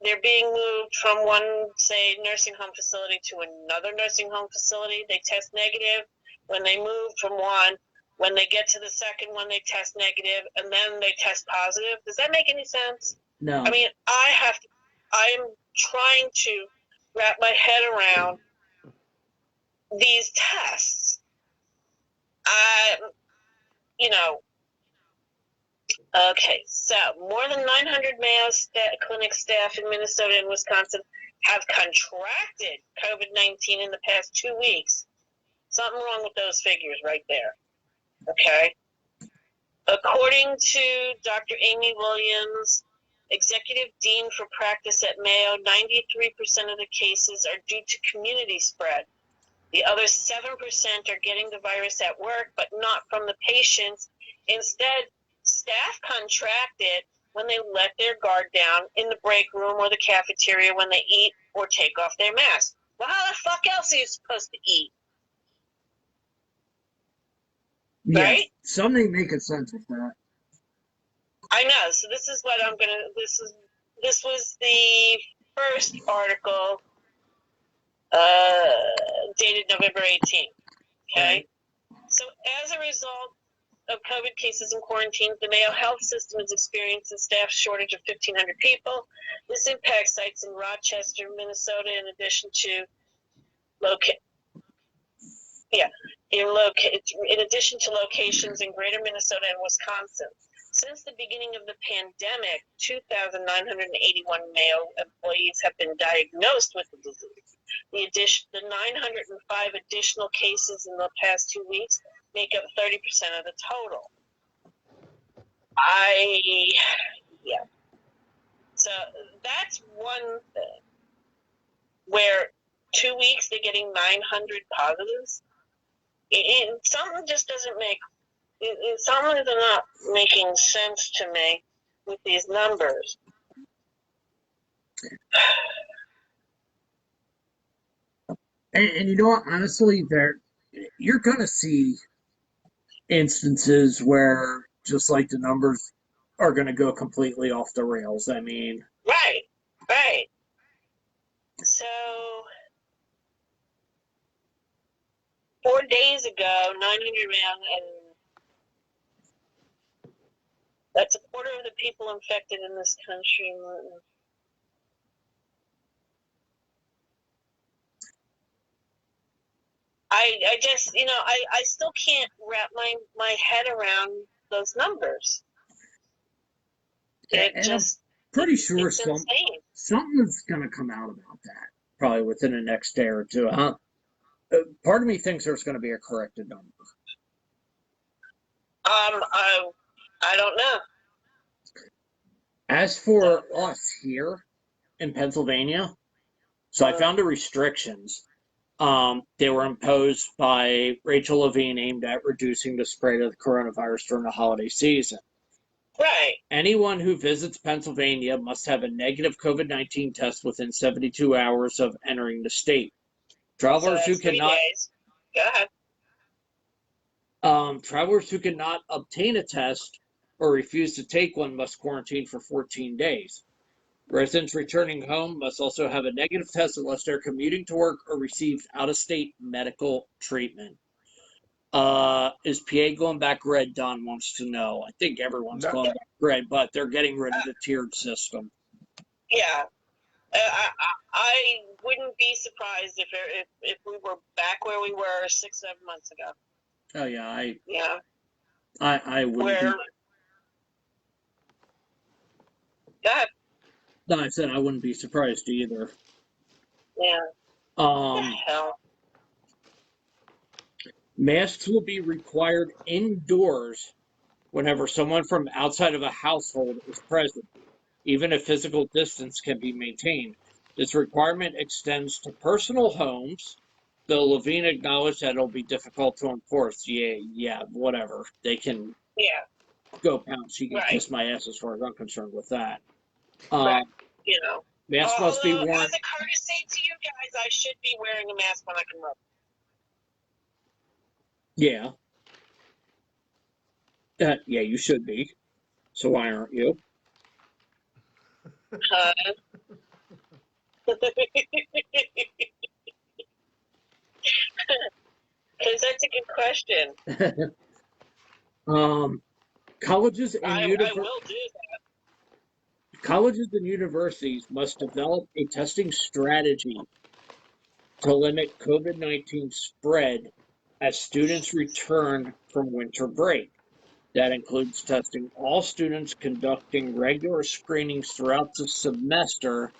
they're being moved from one, say, nursing home facility to another nursing home facility, they test negative, when they move from one, when they get to the second one, they test negative, and then they test positive. Does that make any sense? No. I mean, I'm trying to wrap my head around these tests. Okay, so more than 900 Mayo Clinic staff in Minnesota and Wisconsin have contracted COVID-19 in the past 2 weeks. Something wrong with those figures right there. Okay? According to Dr. Amy Williams, Executive Dean for Practice at Mayo, 93% of the cases are due to community spread. The other 7% are getting the virus at work, but not from the patients. Instead, staff contract it when they let their guard down in the break room or the cafeteria when they eat or take off their mask. Well, how the fuck else are you supposed to eat? Yes, right? something making sense with that. I know. So this is what I'm gonna. This was the first article, dated November 18th. Okay. So as a result of COVID cases and quarantines, the Mayo Health System is experiencing a staff shortage of 1,500 people. This impacts sites in Rochester, Minnesota, in addition to locations in Greater Minnesota and Wisconsin. Since the beginning of the pandemic, 2,981 Mayo employees have been diagnosed with the disease. The 905 additional cases in the past 2 weeks make up 30% of the total. So that's one thing where 2 weeks they're getting 900 positives. Something just doesn't make, something's not making sense to me with these numbers. And you know what? Honestly, you're going to see instances where just like the numbers are going to go completely off the rails. I mean, right. So 4 days ago, 900 and that's a quarter of the people infected in this country. I just, I still can't wrap my head around those numbers. I'm pretty sure something's going to come out about that probably within the next day or two. Part of me thinks there's going to be a corrected number. I don't know. As for us here in Pennsylvania, so I found the restrictions. They were imposed by Rachel Levine aimed at reducing the spread of the coronavirus during the holiday season. Right. Anyone who visits Pennsylvania must have a negative COVID-19 test within 72 hours of entering the state. Travelers who cannot Go ahead. Travelers who cannot obtain a test or refuse to take one must quarantine for 14 days. Residents returning home must also have a negative test unless they're commuting to work or received out-of-state medical treatment. Is PA going back red? Don wants to know. I think everyone's going back red, but they're getting rid of the tiered system. Yeah. I wouldn't be surprised if we were back where we were 6-7 months ago. Oh yeah, I wouldn't. Go ahead. No, I said I wouldn't be surprised either. Yeah. What the hell? Masks will be required indoors whenever someone from outside of a household is present, even if physical distance can be maintained. This requirement extends to personal homes, though Levine acknowledged that it'll be difficult to enforce. Yeah, whatever. They can go pound. She can kiss my ass as far as I'm concerned with that. Masks must be worn. As a courtesy to you guys, I should be wearing a mask when I come up. Yeah. Yeah, you should be. So why aren't you? Because that's a good question. Colleges and I will do that. Colleges and universities must develop a testing strategy to limit COVID-19 spread as students return from winter break. That includes testing all students, conducting regular screenings throughout the semester,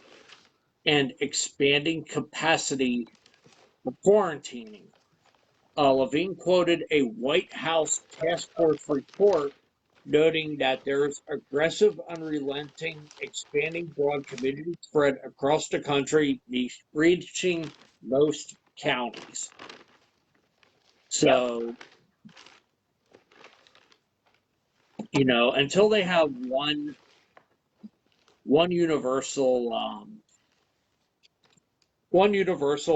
and expanding capacity for quarantining. Levine quoted a White House task force report noting that there's aggressive, unrelenting, expanding broad community spread across the country, reaching most counties. So, you know, until they have one universal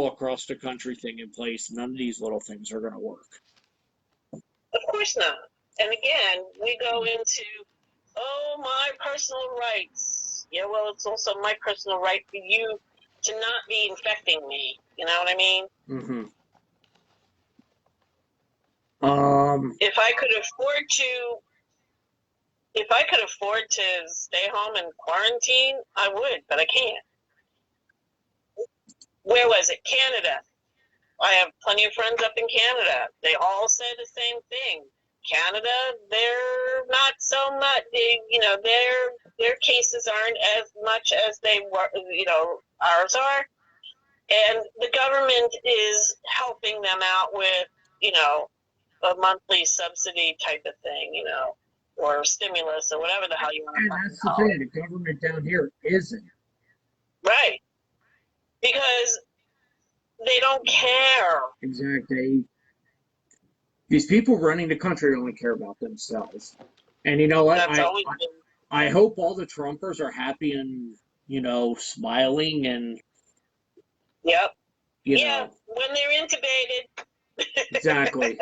across the country thing in place, none of these little things are going to work. Of course not. And again, we go into, oh, my personal rights. Yeah, well, it's also my personal right for you to not be infecting me. You know what I mean? Mm-hmm. If I could afford to stay home and quarantine, I would, but I can't. Where was it? Canada. I have plenty of friends up in Canada. They all say the same thing. Canada, they're not so much. Their cases aren't as much as they were. Ours are, and the government is helping them out with, a monthly subsidy type of thing, or stimulus or whatever the hell you want to call it. The thing. The government down here isn't. Right. Because they don't care. Exactly. These people running the country only care about themselves. And you know what? I hope all the Trumpers are happy and, smiling and. Yep. You know. When they're intubated. Exactly.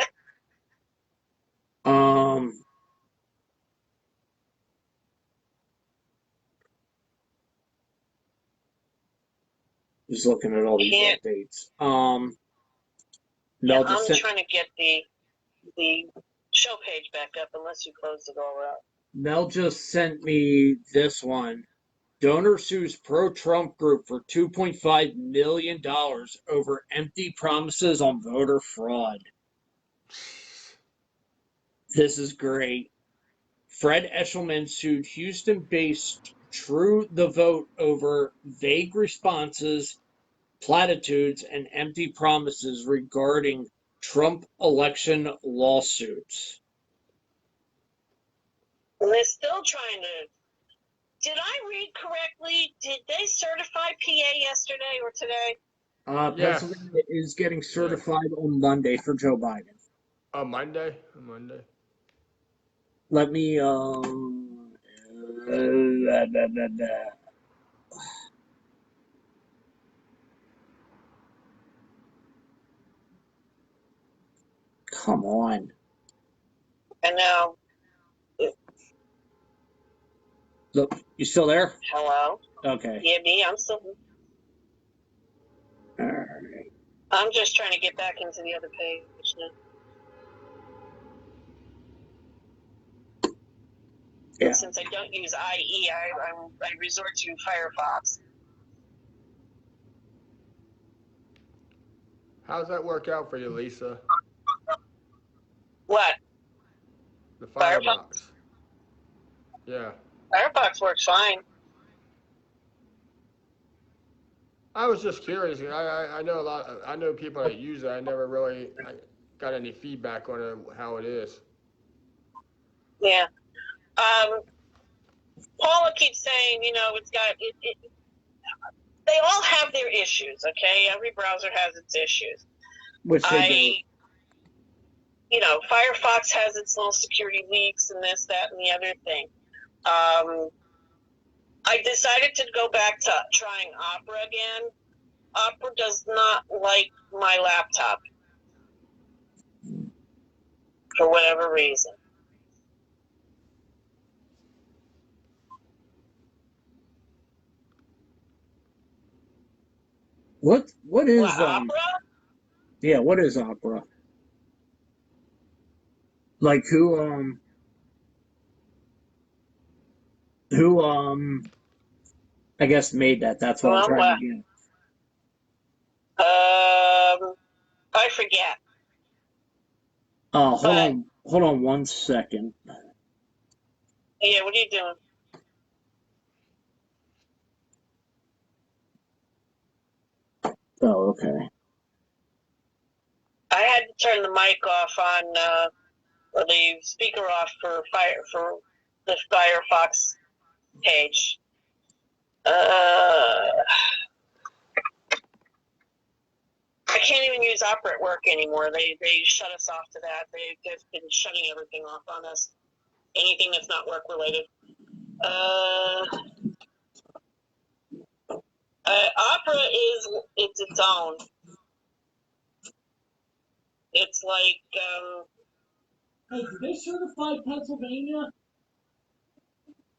Just looking at all these updates. I'm trying to get the show page back up unless you closed it all out. Mel just sent me this one. Donor sues pro-Trump group for $2.5 million over empty promises on voter fraud. This is great. Fred Eshelman sued Houston-based True the Vote over vague responses, platitudes, and empty promises regarding Trump election lawsuits. And they're still trying to. Did I read correctly? Did they certify PA yesterday or today? Pennsylvania is getting certified on Monday for Joe Biden. On Monday? Monday. Let me, Come on. And now. Look, you still there? Hello? Okay. Yeah, me, I'm still. All right. I'm just trying to get back into the other page now. Yeah. And since I don't use IE, I resort to Firefox. How's that work out for you, Lisa? What? The Firefox. Yeah. Firefox works fine. I was just curious. I know I know people that use it. I never really got any feedback on it, how it is. Yeah. Paula keeps saying, it's got it. They all have their issues, okay? Every browser has its issues. Which they do. Firefox has its little security leaks and this, that, and the other thing. I decided to go back to trying Opera again. Opera does not like my laptop for whatever reason. What is Opera? Yeah, what is Opera? Like who I guess made that. That's what I'm trying to get. I forget. Hold on 1 second. Yeah, what are you doing? Oh, okay. I had to turn the mic off on, or the speaker off for the Firefox page. I can't even use Opera at work anymore. They shut us off to that. They've been shutting everything off on us. Anything that's not work related. Opera it's its own. It's like Hey, did they certify Pennsylvania?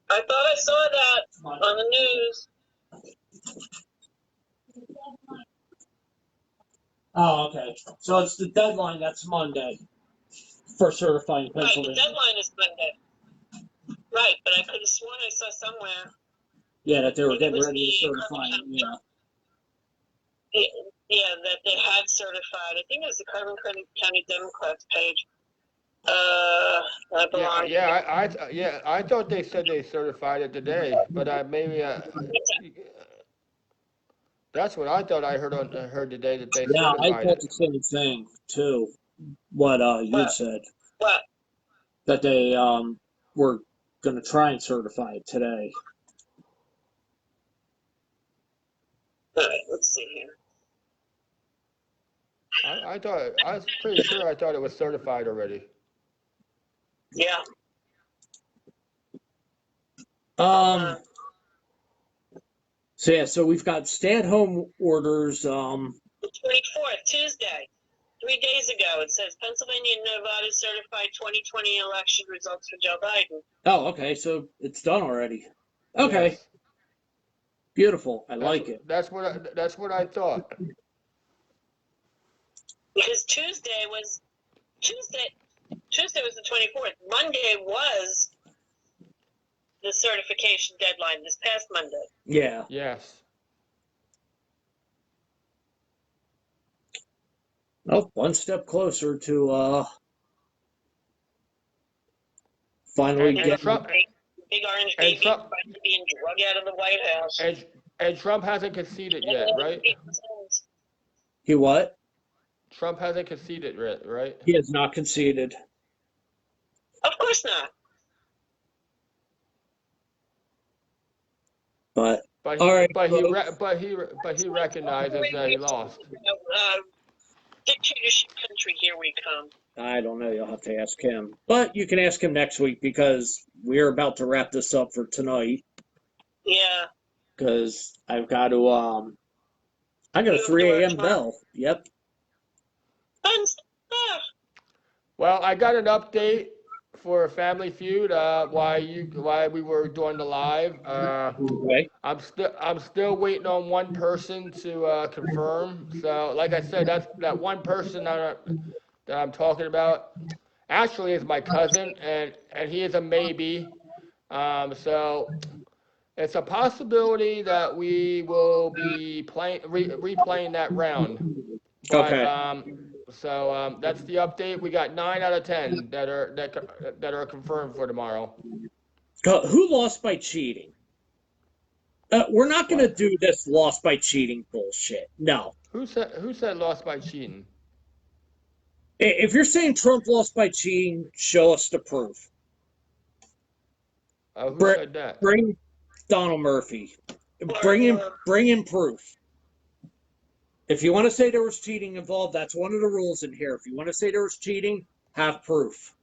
I thought I saw that on the news. Oh, okay. So it's the deadline. That's Monday for certifying Right, the Pennsylvania. deadline is Monday. Right, but I could have sworn I saw somewhere. Yeah, that they were Maybe it getting was ready to the certify. Carbon Yeah. Yeah, that they had certified. I think it was the Carbon County Democrats page. That belongs. I thought they said they certified it today, but that's what I thought I heard today that they Yeah, I certified thought it. the same thing too. What you said What? that they were going to try and certify it today. All right, let's see here. I was pretty sure I thought it was certified already. Yeah. So we've got stay-at-home orders. The 24th, Tuesday. 3 days ago, it says Pennsylvania and Nevada certified 2020 election results for Joe Biden. Oh, okay. So it's done already. Okay. Yes. Beautiful. I like it. That's what I thought. Because Tuesday was the 24th. Monday was the certification deadline this past Monday. Yeah. Yes. Oh, one step closer to finally getting. Big orange baby being drug out of the White House. And Trump hasn't conceded yet, right? He what? Trump hasn't conceded yet, right? He has not conceded. Of course not. But he recognizes that he lost. Dictatorship country, here we come. I don't know. You'll have to ask him. But you can ask him next week because we're about to wrap this up for tonight. Yeah. Because I've got to I got a 3 a.m. bell. Yep. Fun stuff. Well, I got an update for Family Feud. Why we were doing the live. Okay. I'm still waiting on one person to confirm. So, like I said, that one person that I'm talking about actually is my cousin, and he is a maybe. So it's a possibility that we will be replaying that round. But Okay. that's the update. We got 9 out of 10 that are confirmed for tomorrow. Who lost by cheating? We're not going to do this lost by cheating bullshit. No. Who said lost by cheating? If you're saying Trump lost by cheating, show us the proof. Who said that? Bring Donald Murphy. Bring in proof. If you want to say there was cheating involved, that's one of the rules in here. If you want to say there was cheating, have proof.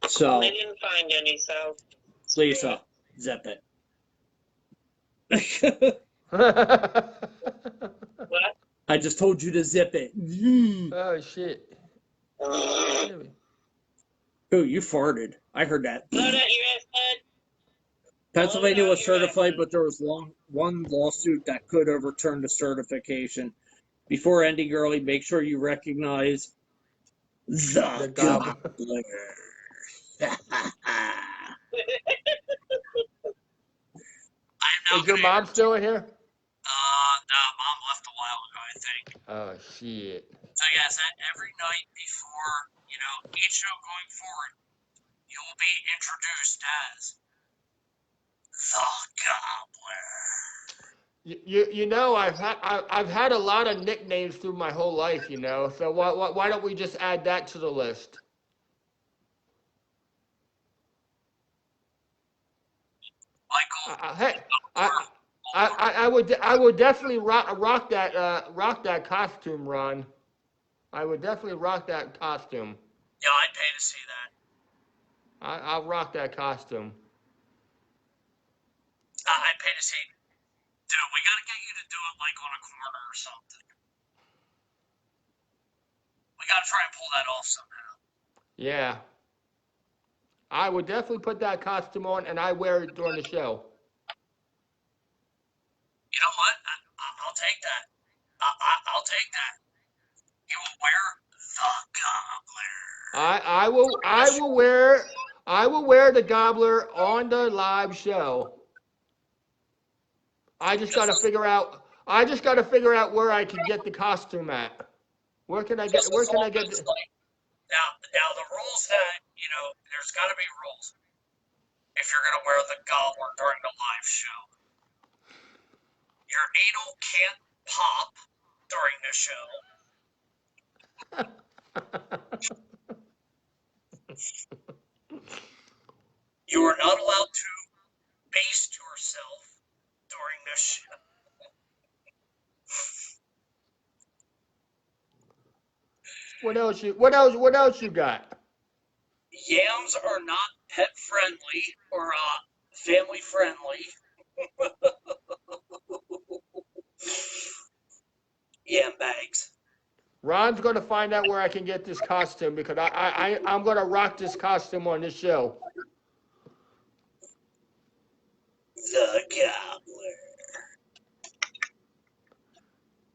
So they didn't find any, so Lisa, zip it. What? I just told you to zip it. Oh shit. Oh, you farted. I heard that. Blow out your ass, bud. Pennsylvania was certified, but there was one lawsuit that could overturn the certification. Before ending early, make sure you recognize the gobbler. Is your mom still in here? No, Mom left a while ago, I think. Oh shit. So yes, every night before, each show going forward, you will be introduced as the gobbler. You know, I've had a lot of nicknames through my whole life, you know. So why don't we just add that to the list? Hey, I, I would definitely rock that costume, Ron. I would definitely rock that costume. Yeah, I'd pay to see that. I'll rock that costume. I'd pay to see. Dude, we gotta get you to do it like on a corner or something. We gotta try and pull that off somehow. Yeah. I would definitely put that costume on, and I wear it during the show. You know what? I'll take that. I'll take that. You will wear the gobbler. I will wear the gobbler on the live show. I just got to figure out where I can get the costume at. Where can I get Now the rules that, there's got to be rules if you're going to wear the gobbler during the live show. Your needle can't pop during the show. You are not allowed to baste yourself during the show. What else you got? Yams are not pet friendly or family friendly. Yam bags. Ron's going to find out where I can get this costume because I'm going to rock this costume on this show. The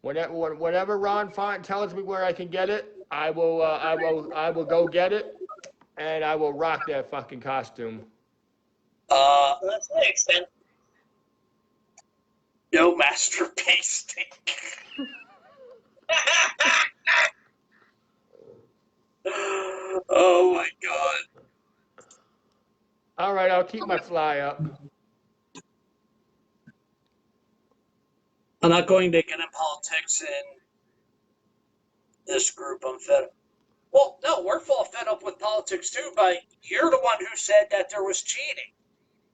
gobbler. Whenever Ron tells me where I can get it, I will go get it, and I will rock that fucking costume. That's the extent. No master pasting. Oh my god. All right, I'll keep my fly up. I'm not going to get in politics in this group. I'm fed up. Well, no, we're all fed up with politics too, but you're the one who said that there was cheating.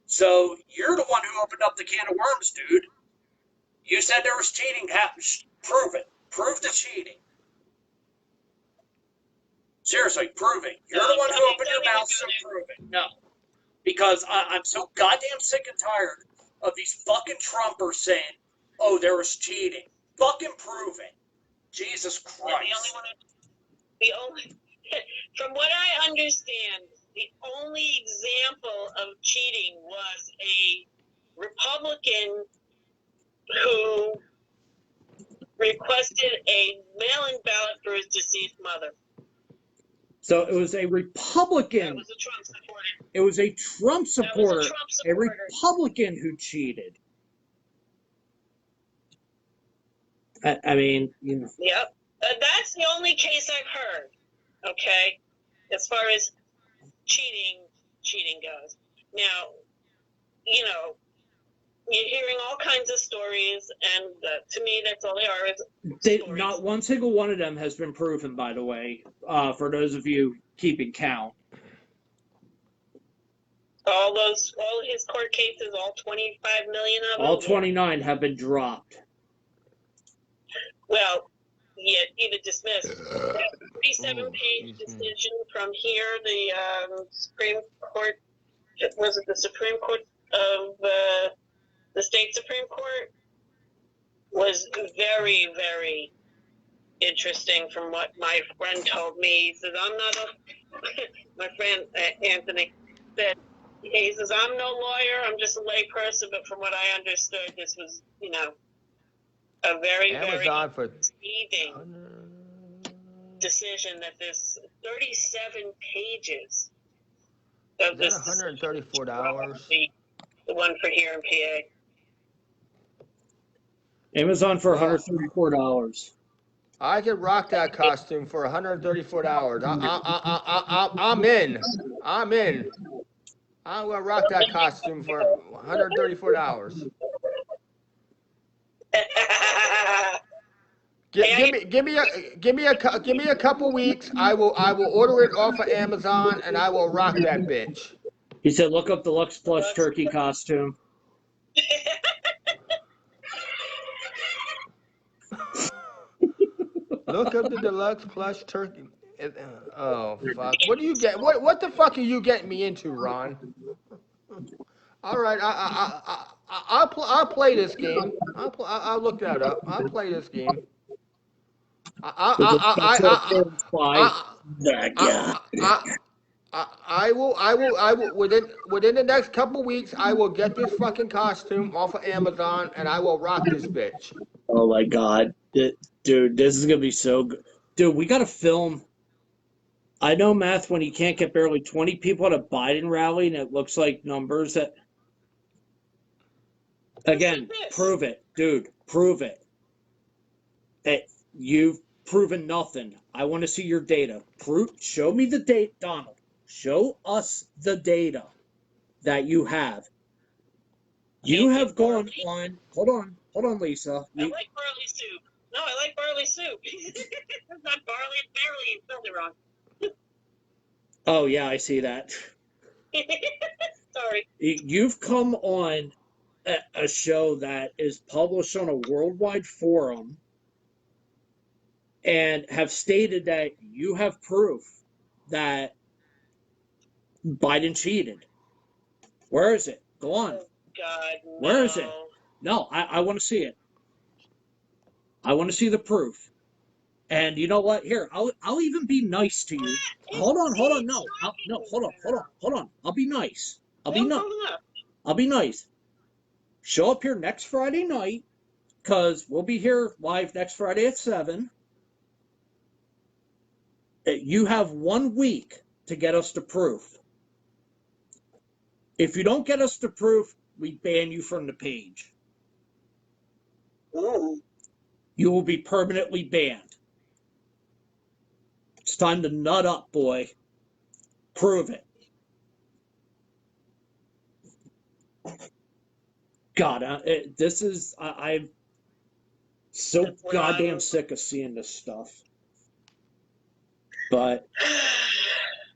So you're the one who opened up the can of worms, dude. You said there was cheating. Prove it. Prove the cheating. Seriously, prove it. You're the one who opened your mouth, so prove it. No. Because I'm so goddamn sick and tired of these fucking Trumpers saying, oh, there was cheating. Fucking prove it. Jesus Christ. From what I understand, the only example of cheating was a Republican who requested a mail-in ballot for his deceased mother. So it was a Republican. That was a Trump supporter. It was a Trump supporter. That was a Trump supporter. A Republican who cheated. I mean, you know. Yep. That's the only case I've heard. Okay, as far as cheating goes. Now, you're hearing all kinds of stories, and to me, that's all they are. Stories. Not one single one of them has been proven, by the way, for those of you keeping count. All his court cases, all 25 million of them. All 29 have been dropped. Well, yeah, either dismissed. 37-page decision from here, the Supreme Court. Was it the Supreme Court of the state Supreme Court? Was very, very interesting from what my friend told me. He says, I'm not my friend Anthony said, he says, I'm no lawyer, I'm just a lay person, but from what I understood, this was, a very, very scathing decision that this 37 pages of this $134. The one for here in PA. Amazon for $134. I could rock that costume for $134. I'm in. I'm in. I'm gonna rock that costume for $134. Give me a couple weeks. I will order it off of Amazon and I will rock that bitch. He said, "Look up the Lux Plush turkey costume." Look up the deluxe plush turkey. Oh fuck! What do you get? What the fuck are you getting me into, Ron? All right, I'll play this game. I'll look that up. I'll play this game. With a special I appearance by I the I guy. I will within the next couple weeks. I will get this fucking costume off of Amazon and I will rock this bitch. Oh my god, dude, this is gonna be so good. Dude, we gotta film. I know math when you can't get barely 20 people at a Biden rally and it looks like numbers that. Again, prove it, dude. Prove it. Hey, you've proven nothing. I want to see your data. Show me the date, Donald. Show us the data that you have. You have gone on. Hold on, Lisa. I like barley soup. No, I like barley soup. It's not barley, it's barley. You spelled it wrong. Oh yeah, I see that. Sorry. You've come on a show that is published on a worldwide forum and have stated that you have proof that Biden cheated. Where is it? Go on. Oh, God, no. Where is it? No, I want to see it. I want to see the proof. And you know what? Here, I'll even be nice to you. Hold on. No, hold on. I'll be nice. I'll be nice. Show up here next Friday night, because we'll be here live next Friday at 7. You have 1 week to get us to proof. If you don't get us to proof, we ban you from the page. Ooh. You will be permanently banned. It's time to nut up, boy. Prove it. God, I'm so goddamn sick of seeing this stuff. But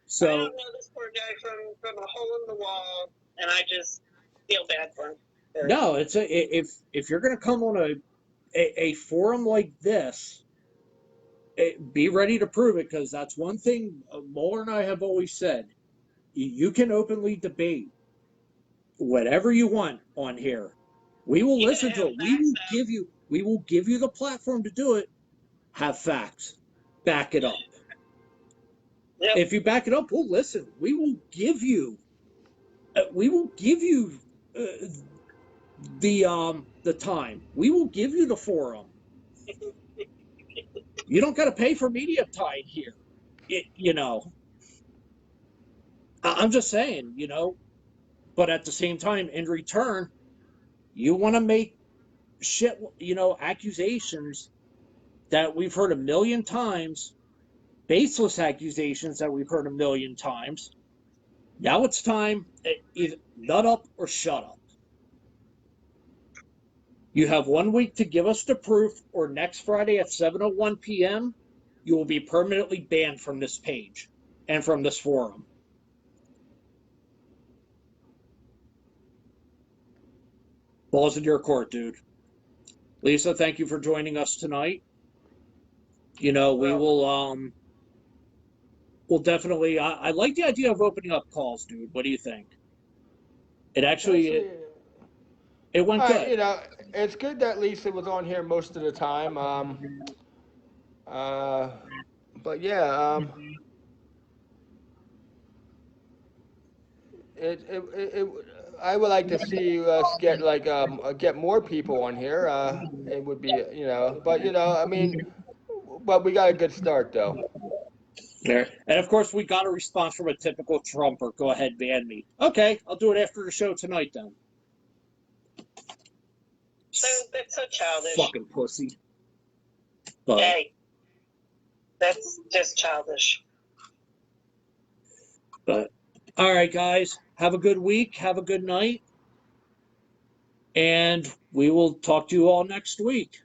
so I don't know this poor guy from a hole in the wall, and I just feel bad for him. no, if you're gonna come on a forum like this, be ready to prove it, because that's one thing Mohler and I have always said. You can openly debate whatever you want on here. We will listen to it. We will give you the platform to do it. Have facts. Back it up. Yep. If you back it up, we'll listen. We will give you the time. We will give you the forum. You don't got to pay for media time here. I'm just saying, but at the same time, in return, you want to make shit, accusations that we've heard a million times, baseless accusations that we've heard a million times. Now it's time, either nut up or shut up. You have 1 week to give us the proof, or next Friday at 7:01 p.m., you will be permanently banned from this page and from this forum. Balls in your court, dude. Lisa, thank you for joining us tonight. We will we'll definitely I like the idea of opening up calls, dude. What do you think? It actually it went good. It's good that Lisa was on here most of the time. But yeah, it I would like to see us get more people on here. It would be but I mean, but we got a good start though. There. And of course, we got a response from a typical Trumper. Go ahead, ban me. Okay, I'll do it after the show tonight then. That's so childish. Fucking pussy. But, hey, that's just childish. But all right, guys, have a good week. Have a good night. And we will talk to you all next week.